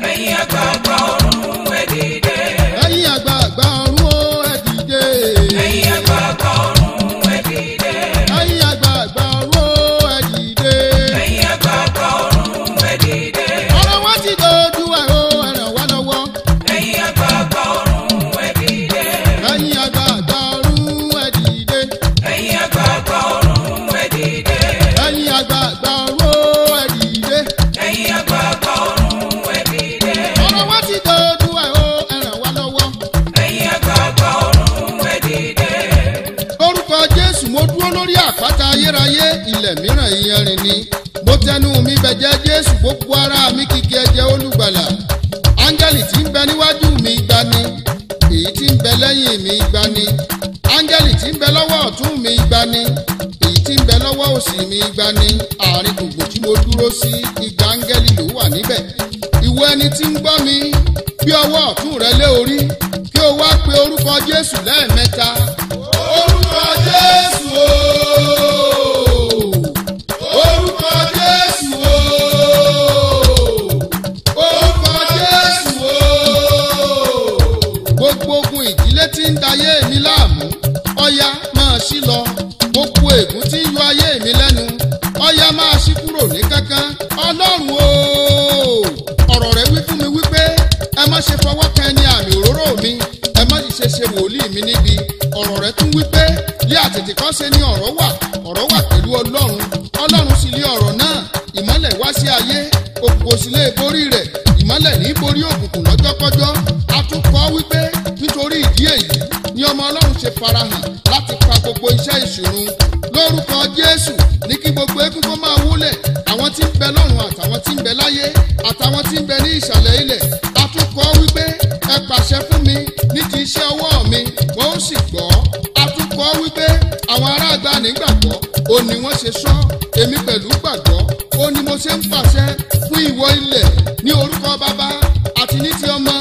Ẹ̀yin àgbààgbà ọ̀run ẹ dìde. ẹ̀yin àgbààgbà ọ̀run ẹ dìde. Ẹ̀yin àgbààgbà ọ̀run ẹ dìde. ẹ̀yin àgbààgbà ọ̀run ẹ dìde. Ẹ̀yin àgbààgbà ọ̀run ẹ dìde. ọ̀rọ̀ wa ti dojú ẹ̀ o ẹ ràn wá lọ́wọ́. Ẹ̀yin àgbààgbà ọ̀run ẹ dìde. ẹ̀yin àgbààgbà ọ̀run ẹ dìde. Ẹ̀yin àgbààgbà ọ̀run ẹ dìde. ẹ̀yin àgbààgbà ọ̀run ẹ dìde. Ẹ̀yin àgbààgbà ọ̀run ẹ dìde. ọ̀rọ̀ wa ti dojú ẹ̀ o ẹ ràn wá lọ́wọ́. Ẹ̀yin àgbààgbà ọ̀run ẹ dìde. orúkọ jésù mo dúró lórí àpáta ayérayé ilẹ̀ mìíràn ìyanrìn ni mo tẹnu mi bẹ̀jẹ̀ jésù gbogbo ara mi kìkì ẹ̀jẹ̀ olùgbàlà áńgẹ́lì tí ń bẹ níwájú mi gbani èyí tí ń bẹ lẹ́yìn mi gbani áńgẹ́lì tí ń bẹ lọ́wọ́ ọ̀tún mi gbani èyí tí ń bẹ lọ́wọ́ òsì mi gbani àárín gbogbo tí mo dúró sí igba áńgẹ́lì ló wà níbẹ̀ ìwọ ẹni tí ń gbọ́ mi bí ọwọ́ ọ̀tún rẹ lé orí kí o wá pe orúkọ jésù lẹ́ẹ̀mẹ́ta orúkọ jésù ooo orúkọ jésù ooo orúkọ jésù ooo gbogbo ogun ìdílé tí ń dayé mi láàmú ọ̀yá máa ṣí lọ gbogbo ègún tí ń yọ ayé mi lẹ́nu ọ̀yá máa ṣí kúrò ní kankan ọlọ́run ooo ọ̀rọ̀ rẹ wí fún mi wípé ẹ má ṣe fọwọ́ kan ẹni àmì òróró mi ẹ má sì ṣe ṣe wòlíì mi níbi ọ̀rọ̀ rẹ tún wípé lé àtètè kan ṣe ni ọ̀rọ̀ wà pẹ̀lú ọlọ́run sì lé ọ̀rọ̀ náà ìmọ́lẹ̀ wá sí ayé òkùnkùn sì lè borí rẹ̀ ìmọ́lẹ̀ ní borí òkùnkùn lọ́jọ́kọ́jọ́ a tún kọ wípé nítorí ìdí èyí ni ọmọ ọlọ́run ṣe farahàn láti pa gbogbo iṣẹ́ ìṣòro lórúkọ jésù ní kí gbogbo eégún kó máa wólẹ̀ àwọn tí ń bẹ lọ́run àtàwọn tí ń bẹ láyé àtàwọn tí ń bẹ ní ìsàlẹ̀ ilẹ̀ a tún kọ wípé ẹ pàṣẹ fún mi ní ti iṣẹ́ ọwọ́ mi wọ́n ó sì gbọ́ a tún kọ wípé àwọn ará àgbà nígbàgbọ́ ó ní wọ́n ṣe sọ èmi pẹ̀lú gbàgbọ́ ó ní mo ṣe ń pàṣẹ fún ìwọ ilẹ̀ ní orúkọ bàbá àti ní ti ọmọ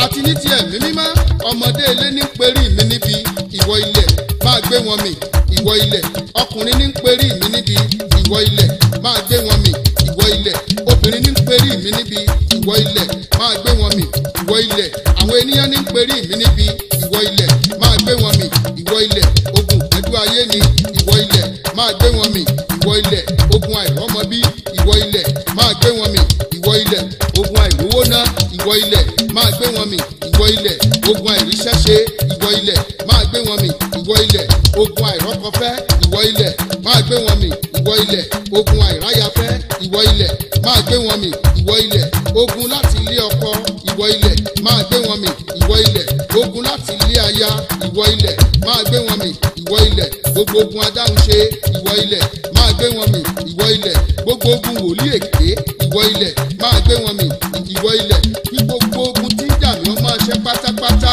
àti ní ti ẹ̀mí mímọ́ ọmọdé ilé ní perí mi níbi ìwọ ilẹ̀ máa gbé wọn mì ìwọ ilẹ̀ ọkùnrin ní perí mi níbi ìwọ ilẹ̀ máa gbé wọn mì ìwọ ilẹ̀ obìnrin ní perí mi níbi ìwọ ilẹ̀ máa gbé wọn mì ìwọ ilẹ̀ àwọn ènìyàn ní perí mi níbi ìwọ ilẹ̀ máa gbé wọn mì ìwọ ilẹ̀ ogun ìpẹ́jù ayé ni ìwọ ilẹ̀ máa gbé wọn mì ìwọ ilẹ̀ ogun àìrọ́mọbí ìwọ ilẹ̀ máa gbé wọn mì ìwọ ilẹ̀ ogun àìrówó ná ìwọ ilẹ̀ máa gbé wọn mì ìwọ ilẹ̀ ogun àìríṣẹ́ṣe ìwọ ilẹ̀ máa gbé wọn mì ìwọ ilẹ̀ ogun àìrọ́kọfẹ́ ìwọ ilẹ̀ máa gbé wọn mì ìwọ ilẹ̀ ogun àìráyafẹ́ ìwọ ilẹ̀ máa gbé wọn mì ìwọ ilẹ̀ ogun láti ilé ọkọ ìwọ ilẹ̀ máa gbé wọn mì ìwọ ilẹ̀ ogun láti ilé aya ìwọ ilẹ̀ máa gbé wọn mì ìwọ ilẹ̀ gbogbo ogun adáhunṣe ìwọ ilẹ̀ máa gbé wọn mì ìwọ ilẹ̀ gbogbo ogun wòlíì èké ìwọ ilẹ̀ máa gbé wọn mì ìwọ ilẹ̀ kí gbogbo ogun tí ń jà mí ó máa ṣe pátápátá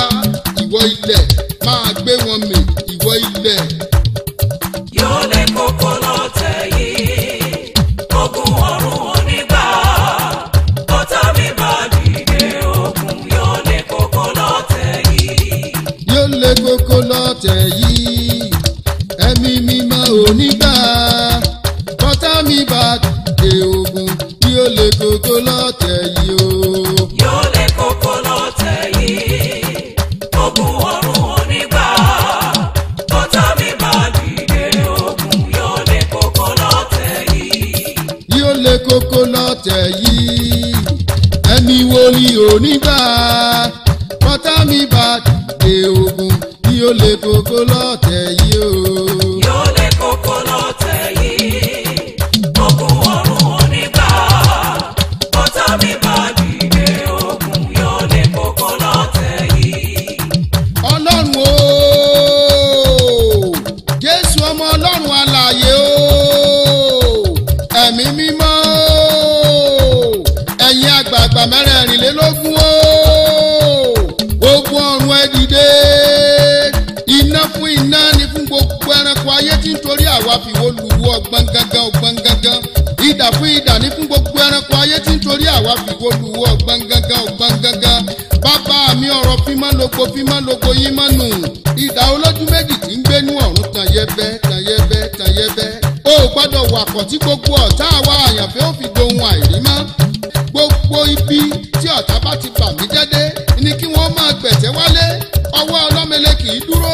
ìwọ ilẹ̀ máa gbé wọn mì ìwọ ilẹ̀. Yóò lè kókó lọ́tẹ̀ yìí, ogun ọ̀run onígbà. Ọ̀tá mi bá dìde ogun, yóò lè kókó lọ́tẹ̀ yìí. yóò lè kókó lọ́tẹ̀ yìí ẹ̀mí mímọ́ onígbà ọ̀tá mi bá dìde ogun yóò lè kókó lọ́tẹ̀ yìí o. Yóò lè kókó lọ́tẹ̀ yìí, ogun ọ̀run onígbà. Ọ̀tá mi bá dìde ogun, yóò lè kókó lọ́tẹ̀ yìí. yóò lè kókó lọ́tẹ̀ yìí ẹ̀mí wòlíì onígbà ọ̀tá mi bá dìde ogun yóò lè kókó lọ́tẹ̀ yìí o. Yóò lè kókó lọ́tẹ̀ yìí, ogun ayé tí ń torí àwa fìwó luwú ọgbọ́n gangan idà fún idà ní fún gbogbo ẹranko ayé tí ń torí àwa fìwó luwú ọgbọ́n gangan bàbá mi ọ̀rọ̀ fímọ́ logo yín mọ́ nù idà olójú méjì tí ń gbénú ọ̀run tàn yẹ́bẹ́ o gbọ́dọ̀ wakọ̀ tí gbogbo ọ̀tá àwa àyànfẹ́ ò fi dohun àìrí mọ́ gbogbo ibi tí ọ̀tá bá ti bà mí jáde ni kí wọ́n máa gbẹ̀tẹ́ wálé ọwọ́ ọlọ́mẹlẹ kì í dúró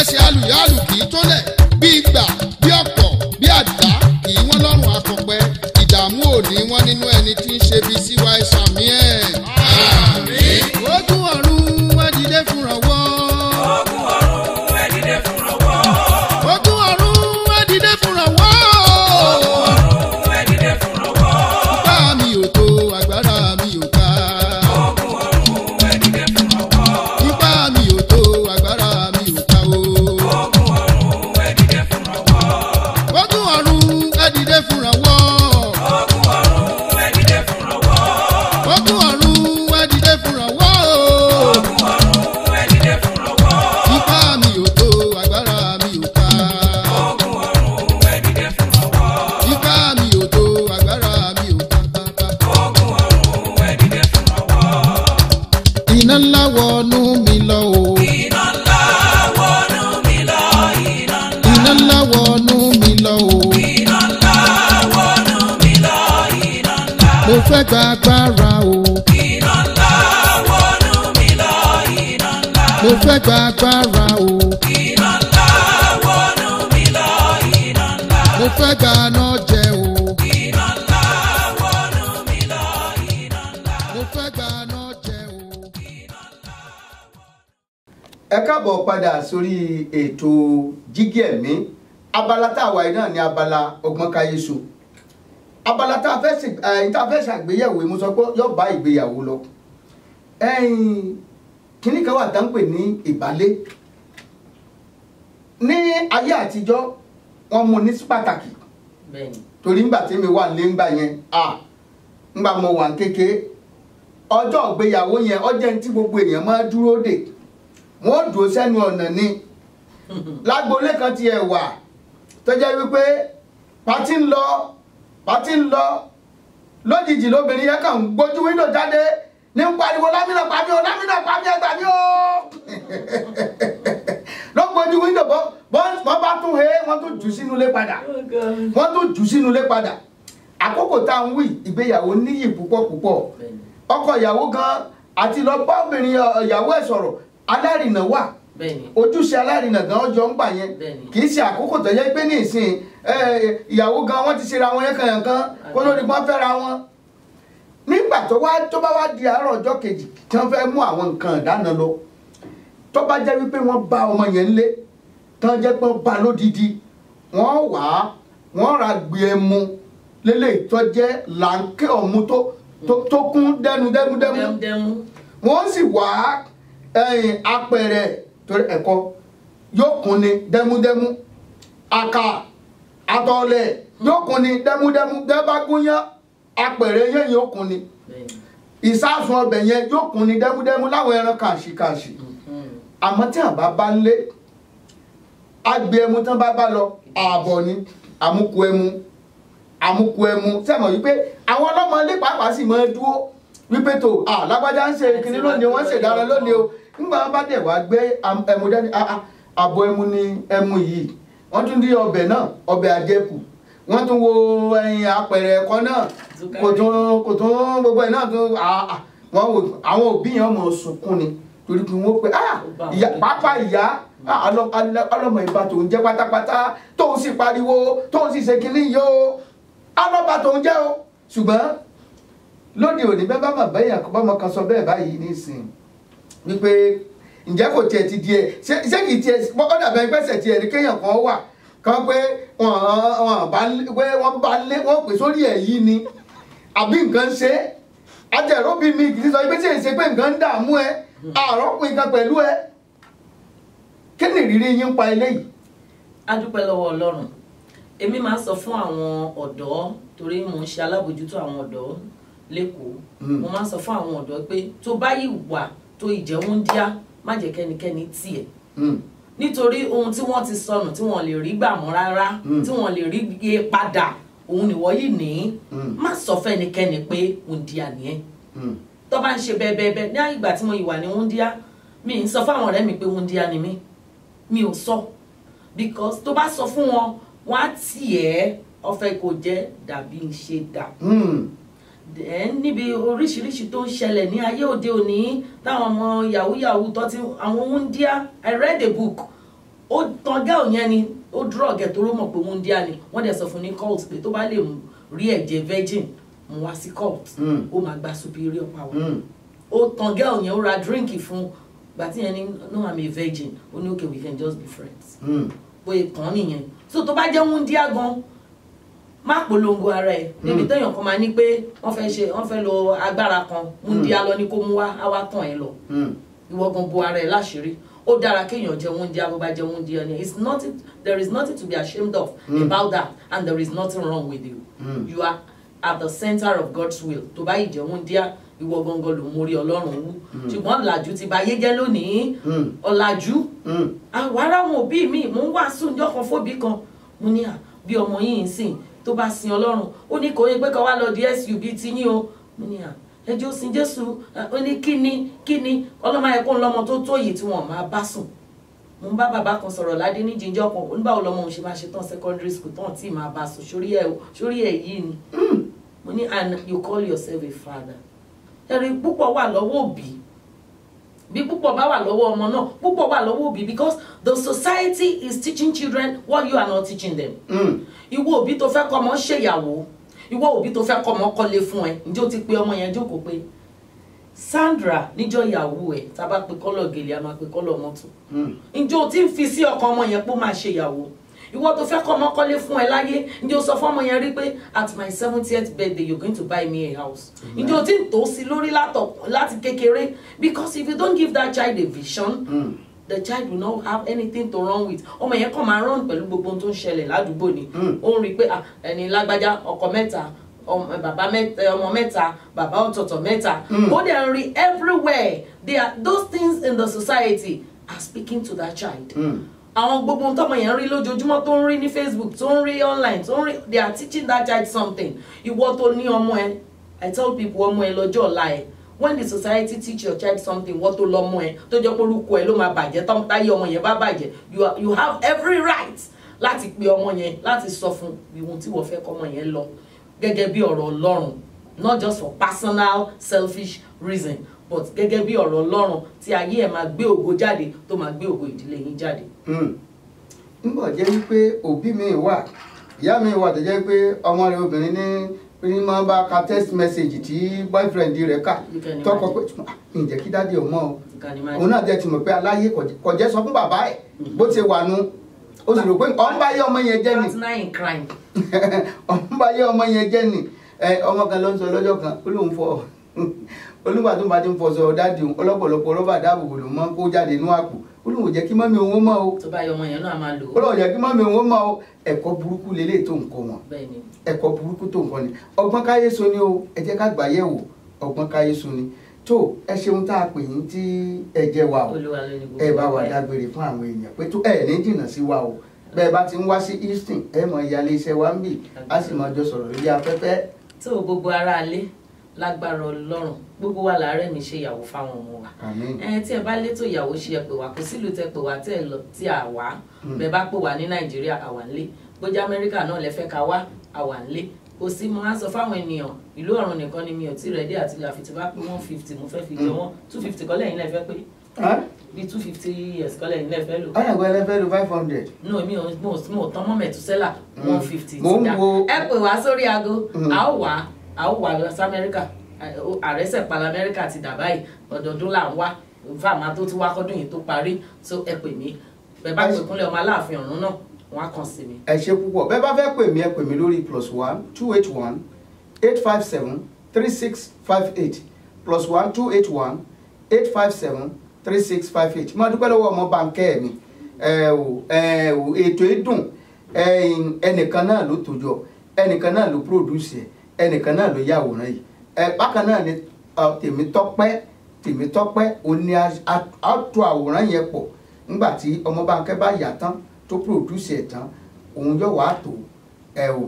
ẹsẹ̀ alùyálù kì í tólẹ̀ bí ìgbà bí ọ̀pọ̀ bí àdá kì í wọ́n lọ́rùn akọ̀pẹ́ ìdààmú òní wọn nínú ẹni tí ń ṣe bí síwá ìsàmì ẹ̀. àmín. ogun ọ̀run ẹ dìde fúnra wọ́. ogun ọ̀run ẹ dìde fúnra wọ́. ogun ọ̀run ẹ dìde fúnra wọ́. ogun ọ̀run ẹ dìde fúnra wọ́. ipá mi ò tó agbára mi ò ká. ogun ọ̀run ẹ dìde fúnra wọ́. ipá mi ò tó agbára mi ò ká o. ogun ọ̀run ẹ dìde fúnra wọ́. ogun ọ̀run ẹ dìde fúnra wọ́. ogun ọ̀run ẹ dìde fúnra wọ́. ogun ọ̀run ẹ dìde fúnra wọ́. ogun ọ̀run ẹ dìde fúnra wọ́. ipá mi ò tó agbára mi ò ká. ogun ọ̀run ẹ dìde fúnra wọ́. ipá mi ò tó agbára mi ò ká. ogun ọ̀run ẹ dìde fúnra wọ́. iná ńlá wọnú mi lọ o. iná ńlá wọnú mi lọ. iná iná ńlá wọnú mi lọ o. ńlá wọnú mi lọ. iná ńlá. mo fẹ́ gba agbára o. iná ńlá wọnú mi lọ. iná ńlá. mo fẹ́ gba agbára o. iná ńlá wọnú mi lọ. iná ńlá. mo fẹ́ gba aná jẹ o. iná ńlá wọnú mi lọ. iná ńlá. mo fẹ́ gba aná jẹ o. ẹ káàbọ̀ padà sórí ètò jígí ẹ̀mí abala tá a wà yìí náà ní abala ọgbọ́n káyéṣu abala tá a fẹ́ ṣàgbéyẹ̀wò mo sọ pé yóò bá ìgbéyàwó lọ kíní kan wà tá ń pè ní ìbálé ní ayé àtijọ́ wọ́n mú ní pàtàkì bẹ́ẹ̀ni torí ńgbà tí mi wà lé ńgbà yẹn ńgbà mo wà kékeré ọjọ́ ìgbéyàwó yẹn ọjọ́ ní tí gbogbo èèyàn máa dúró dè wọ́n dúró sẹ́nu ọ̀nà ni lágboolé kan ti ẹ̀ wà tó jẹ́ wípé pàtí ń lọ lójijì lóbìnrin yẹn kàn ń gbójú wíńdò jáde ní ń pariwo lámìnà pàmí o lámìnà pàmí ẹgbà mí o ló gbójú wíńdò wọ́n bá tún wọ́n tún jù sínú ilé padà àkókò tá à ń wí ìgbéyàwó níyì púpọ̀ ọkọ ìyàwó gan àti lọ bá obìnrin ìyàwó ẹ̀ sọ̀rọ̀ alárinà wà ojúṣe alárinà gan ọjọ́ ń gbà yẹn kì í ṣe àkókò tó yẹ pé ní ìsìn ìyàwó gan wọ́n ti ṣera wọn yẹn kankan kó lórí wọn fẹ́ra wọn nígbà tó bá wá di àárọ̀ ọjọ́ kejì tí wọ́n fẹ́ mú àwọn nǹkan ìdáná lọ tó bá jẹ́ wípé wọ́n bá ọmọ yẹn lé tán jẹ́ pé wọ́n bá lódìdí wọ́n ra gbé ẹmu lélẹ̀ tó jẹ́ làǹkẹ́ ọ̀mú tó kún dẹnu wọ́n sì wá apẹ̀rẹ̀ torí ẹ̀kọ́ yóò kún ni dẹ́múdẹ́mú àkà àtọ̀lẹ̀ yóò kún ni dẹ́múdẹ́mú dẹ́bàgúnyán apẹ̀rẹ̀ yẹn yóò kún ni ìsásùn ọbẹ̀ yẹn yóò kún ni dẹ́múdẹ́mú láwọn ẹran kàṣìkàṣì àmọ́ tí àbá bá ń lé agbé ẹmu tán bá lọ ààbọ̀ ni àmúkù ẹmu sẹ́mọ̀ wípé àwọn ọlọ́mọ ilé pàápàá sì máa dúró wípé tó lágbájá ń ṣe kinní lónìí wọ́n ṣèdára lónìí o nígbà wọn bá dẹ̀ wá gbé ẹmu dání àbọ̀ ẹmu ni ẹmu yìí wọ́n tún rí ọbẹ̀ náà ọbẹ̀ àjẹkù wọ́n tún wo apẹ̀rẹ̀ ẹ̀kọ́ náà kò tún gbogbo ẹ̀ náà tún wọ́n wò àwọn òbí yẹn mọ̀ sunkún ni torí pé wọ́n pé pápá ìyá ọlọ́mọ ìbá tòun jẹ́ pátápátá tóun sì pariwo tóun sì ṣe kinní yìí o ọlọ́ba tòun jẹ́ o ṣùgbọ́n lóde òní bẹ́ẹ̀ bá mọ̀ bẹ́yàn kọ́ bọ́mọ kan sọ bẹ́ẹ̀ báyìí nísìn wípé ǹjẹ́ kò tiẹ̀ ti di ẹ̀ ṣé kì í tiẹ̀ wọ́n dàbẹ̀ pẹ́sẹ̀ tiẹ̀ ní kéèyàn kan wà kan pé wọ́n pè sórí ẹ̀ yìí ni àbí nǹkan ṣe ajẹ̀rọ́bí mi kì í sọ pé ṣe pé nǹkan ń dààmú ẹ àrọ́pin kan pẹ̀lú ẹ kí ni ìrírí yín pa eléyìí. a dúpẹ́ lọ́wọ́ Ọlọ́run èmi máa ń sọ fún àwọn ọ̀dọ́ torí mò ń ṣe alábòjútó àwọn ọ̀dọ́ lẹ́kọ̀ọ́ mo máa ń sọ fún àwọn ọ̀dọ́ pé tó bá yìí wà tó ìjẹun ń díá má jẹ́ kẹ́nikẹ́ni tiẹ̀ nítorí ohun tí wọ́n ti sọnù tí wọ́n lè rí gbà mọ́ rárá tí wọ́n lè rí yé padà òun nìwọ yìí ní má sọ fẹ́nikẹ́ni pé wúndíá nìyẹn tó bá ń ṣe bẹ́ẹ̀bẹ́ẹ̀ ní ìgbà tí mo yìí wà ní wúndíá mi ń sọ fáwọn ọ̀rẹ́ mi pé wúndíá ni mi ò sọ because tó bá sọ fún wọn wọ́n á tì ẹ́ ọ̀fẹ́ kò jẹ́ dàbí ṣe dà níbi oríṣiríṣi tó ń ṣẹlẹ̀ ní ayé òde òní táwọn ọmọ yahoo tó ti àwọn wúndíá I read a book ó tan gẹ́ọ̀ yẹn ni ó drug ẹ̀ tó rọ́ mọ̀ pé wúndíá ni wọ́n dẹ̀ sọ fún ní cult pé tó bá lè rí ẹ̀jẹ̀ virgin mo wá sí cult ó máa gba superior power ó tan gẹ́ọ̀ yẹn ó ra drink fún gbàtí yẹn ni no I'm a virgin ó ní okay we can just be friends bóyá tán nìyẹn so tó bá jẹ́ wúndíá gan má polongo ara ẹ níbi téèyàn kan máa ní pé wọ́n fẹ́ lo agbára kan wúndíá lọ ní kó mú wá á wá tàn ẹ́ lọ ìwọ gan bo ara ẹ láṣìírí ó dára kéèyàn jẹ wúndíá bó bá jẹ wúndíá ni there is nothing to be ashamed of about that and there is nothing wrong with you you are at the center of God's will tó bá yìí jẹ wúndíá ìwọ gangan ló mórí Ọlọ́run wú ṣùgbọ́n ọ̀làjú ti bá yé jẹ́ lónìí ọ̀làjú àwọn ará wọn òbí mi mò ń wàásù ní ọkàn fóbi kan mo ní bí ọmọ yìí ń sìn tó bá sin Ọlọ́run ó ní kò yẹ pé ká wá lọ di SUB tí ní o mo ní ẹjọ́ sin Jésù ó ní kíni ọlọ́mọ ẹ̀kọ́ ńlọmọ tó yìí tí wọ́n máa bá sùn mo ń bá bàbá kan sọ̀rọ̀ ládé ní jíjọ́ kan oníbàwọ̀ lọ́mọ òun ṣe máa ṣe tán secondary school tán tí máa bá sùn sórí ẹ̀ yìí ni mo ní and you call yourself a father ẹ̀rí púpọ̀ wà lọ́wọ́ òbí bí púpọ̀ bá wà lọ́wọ́ ọmọ náà púpọ̀ wà lọ́wọ́ òbí because the society is teaching children what you are not teaching them ìwọ òbí tó fẹ́ kọ́ ọmọ ṣèyàwó ìwọ òbí tó fẹ́ kọ́ ọmọ kọ́lé fún ẹ ǹjẹ́ o ti pe ọmọ yẹn jókòó pé Sandra níjọ́ ìyàwó ẹ̀ tá a bá pe kọ́lọ̀ gèlè a máa pe kọ́lọ̀ mọ́tò ǹjẹ́ o ti ń fi sí ọkàn ọmọ yẹn pé ó máa ṣèyàwó ìwọ tó fẹ́ kọ́ ọmọ kọ́lé fún ẹ láyé ǹjẹ́ o sọ fún ọmọ yẹn rí pé at my 70th birthday you're going to buy me a house ǹjẹ́ o ti ń tó sí lórí láti kékeré because if you don't give that child a vision the child will not have anything to run with ọmọ yẹn kàn máa run pẹ̀lú gbogbo ohun tó ń ṣẹlẹ̀ ládùúgbò ni ó ń rí i pé ẹni lágbájá ọkọ mẹ́ta bàbá ọmọ mẹ́ta bàbá ọ̀tọ̀ọ̀tọ̀ mẹ́ta ó dẹ̀ ń rí everywhere those things in the society are speaking to that child. Àwọn gbogbo ohun tọ́mọ yẹn rí lójoojúmọ́ tó ń rí ní Facebook tó ń rí online tó ń rí they are teaching that child something. Ìwọ tó ní ọmọ ẹ I tell people ọmọ ẹ lọ́jọ́ ọ̀la ẹ when the society teach your child something wọ́n tó lọ́mọ ẹ tó jẹ́ pé orúkọ ẹ ló máa bàjẹ́ táyé ọmọ yẹn bá bàjẹ́ you have every right láti pe ọmọ yẹn láti sọ fún ìwọ̀n tí wọ́n fẹ́ kọ́ ọmọ yẹn lọ gẹ́gẹ́ bí ọ̀rọ̀ Ọlọ́run not just for personal selfish reason but gẹ́gẹ́ bí ọ̀rọ̀ Ọlọ́run tí ayé ẹ̀ máa gbé ògo jáde tó máa gbé ògo ìdílé yín jáde. nígbà jẹ́ wípé òbí mi wà ìyá mi wà tó jẹ́ pé ọmọ rẹ̀ obìnrin ní máa bá ka text message tí boyfriend rẹ̀ kà tọkọ pé ǹjẹ́ kí dáàdi ọmọ o òun náà jẹ́ ti mọ̀ pé aláyé kò jẹ́ sọ fún bàbá ẹ̀ bó ti wà nù ó sì rò pé ọ̀n bá yé ọmọ yẹn jẹ́ ni ọ̀n bá yé ọmọ yẹn jẹ́ ni ọmọ kan ló ń sọ lọ́jọ́ kan ó lóun fọ olúwa tó bá ti ń fọṣọ dáàdi ọlọ́pọ̀lọpọ̀ rọ́bà dáàbòbò ló máa ń kó jáde inú àpò olóhùn jẹ́ kí mọ́mí òun mọ́ o tó bá yọ ọmọ yẹn náà máa lò ó olóhùn jẹ́ kí mọ́mí òun mọ́ o ẹ̀kọ́ burúkú lélẹ̀ tó nǹkan wọn ẹ̀kọ́ burúkú tó nǹkan ni ọgbọ́n káyé so ni o ẹ jẹ́ ká gbà yẹ̀ wò ọgbọ́n káyé so ni tó ẹ ṣeun tá a pè yín tí ẹ jẹ́ wa o ẹ bá wa dágbére fún àwọn èèyàn pé tó ẹ ní jìnnà sí wa o bẹ́ẹ̀ bá ti ń wá sí Houston ẹ mọ ìyálé iṣẹ́ wa ń bì á sì máa jọ sọ̀rọ̀ lórí afẹ́fẹ́. tó gbogbo ara alé lágbára Ọlọ́run gbogbo wa làárẹ̀ mi ṣe ìyàwó fáwọn ọmọ wa tí ẹ bá létò ìyàwó ṣe ẹ pè wá kó sílùú tẹ pè wá tẹ lọ tí a wá bẹ́ẹ̀ bá pè wá ní Nàìjíríà àwa ńlé bójá Amẹ́ríkà náà lẹ fẹ́ ká wá àwa ńlé kò sí mo máa ń sọ fáwọn ènìyàn ìlú ọ̀run nìkan ni mi ò tí rẹ̀dí àti àfi tí bá pé 150 mo fẹ́ fi jẹ wọ́n 250 kọ́lẹ̀ yín lẹ fẹ́ pé bí 250 years kọ́lẹ̀ yín lẹ fẹ́ lò. ọ̀nà ìgbà ẹlẹ́fẹ́ lò 500. no mi ò tán mọ́ mẹ́tùsẹ́là 150 ti dá ẹ pè wá sórí aago a ó wà lọ sí Amẹ́ríkà àrẹ́sẹ̀ pàlà Amẹ́ríkà ti dà báyìí ọdọọdún là ń wá fáàmà tó ti wá kọ́dún yìí tó parí so ẹ pè mí bẹ́ẹ̀ bá pè kúnlẹ̀ ọmọ Aláàfin Ọ̀run náà wọ́n á kàn sí mi. ẹ ṣe púpọ̀ bẹ́ẹ̀ bá fẹ́ pè mí ẹ pè mí lórí +1 281 857 3658 +1 281 857 3658 mo dúpẹ́ lọ́wọ́ ọmọ bánkẹ́ mi ètò ìdùn ẹnìkan náà ló tòjọ ẹnìkan náà ló produce ẹnìkan náà ló yàwòrán yìí bákan náà ni Tèmítọ́pẹ́ ó ní àtò àwòrán yẹn pọ̀ nígbà tí Ọmọbánkẹ́ bá yà tán tó produce ẹ̀ tán òun yóò wá tó ẹ̀ o.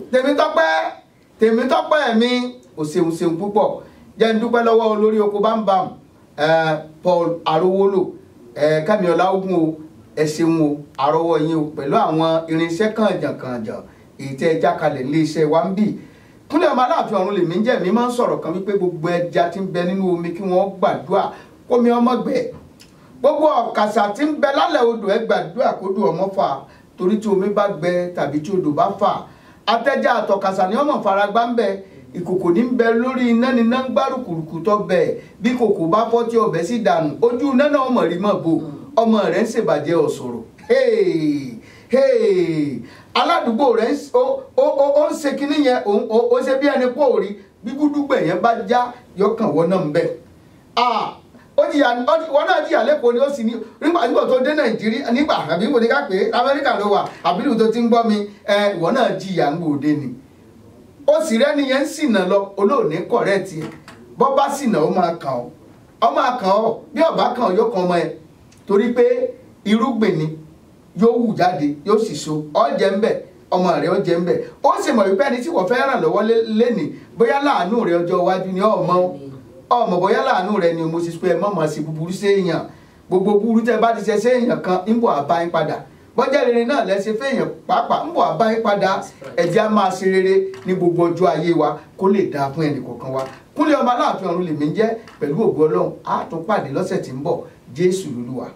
Tèmítọ́pẹ́ mi ò ṣeun púpọ̀ jẹ́ ń dúpẹ́ lọ́wọ́ olórí oko bámbam Paul Arówólò Kẹ́mi Ọláògùn o ẹ ṣeun o àrọ́wọ́ yín o pẹ̀lú àwọn irinṣẹ́ kànjànkànjàn èyí tẹ́ ẹ já kalẹ̀ ilé iṣẹ́ wa ń bì. Kúnlẹ̀ ọmọ Aláàfin ọ̀run lèmi ń jẹ́ mi máa ń sọ̀rọ̀ kan wípé gbogbo ẹja tí ń bẹ nínú omi kí wọ́n gbàdúrà kómi ọmọ gbẹ gbogbo ọ̀kàṣà tí ń bẹ lálẹ́ odò ẹ gbàdúrà kódò ọmọ fà torí tí omi bá gbẹ tàbí tí odò bá fà atẹ́já àtọ̀kàṣà ni ọmọ faragbá ń bẹ ìkòkò ní ń bẹ lórí iná ní iná ń gbárùkùrùkù tó bẹ bí kòkò bá fọ́ tí ọbẹ̀ sì dànù ojú iná náà ọmọ rí mọ̀ bò ọmọ rẹ̀ ń ṣèbàjẹ́ ọ̀sọ̀rọ̀ aládùúgbò rẹ̀ ó ń ṣe kinní yẹn ó ṣe bí ẹni pò rí bí gúdúgbẹ̀ yẹn bá já yọkàn wọ́n náà ń bẹ̀. Wọ́n náà jìyà lẹ́kọ̀ọ́ ni ó sì ní nígbà tó dé Nàìjíríà nígbà àbí mo ní ká pé Amẹ́ríkà ló wà àbí ìlú tó ti ń gbọ́ mi ìwọ náà jìyà ń gbòde ni. Ó sì rẹ́ni yẹn ń sìnà lọ olóòní kọ̀rẹ́ẹ̀tì ẹ̀ bọ́ bá sìnà ó máa kàn ọ́ bí ọ̀bá kàn ọ́ yóò kàn ọmọ ẹ̀ torí pé irúgbìn ni yóò wù jáde yóò sì so ọ̀jẹ̀ ń bẹ̀ ọmọ rẹ̀ ọ̀jẹ̀ ń bẹ̀ ó sì mọ̀ wípé ẹni tí wọ́n fẹ́ ràn lọ́wọ́ lẹ́nìí bóyá láàánú rẹ̀ ọjọ́ iwájú ni ọmọ bóyá láàánú rẹ̀ ni mo sì pé ẹ mọ̀ sí búburú séèyàn gbogbo búburú tẹ́ bá ti ṣe séèyàn kan ń bọ̀ àbá yín padà bọ́jà rere náà lẹ́sẹ̀ fẹ́yàn pàápàá ń bọ̀ àbá yín padà ẹ̀jẹ̀ á máa ṣe rere ní gbogbo ọjọ́ ayé wa kó lè dáa fún ẹnì kọ̀ọ̀kan wa Kúnlé ọmọ Aláàfin ọ̀run lèmi ń jẹ́ pẹ̀lú ògo Ọlọ́run á tún pàdé lọ́sẹ̀ tí ń bọ̀ Jésù lolúwa.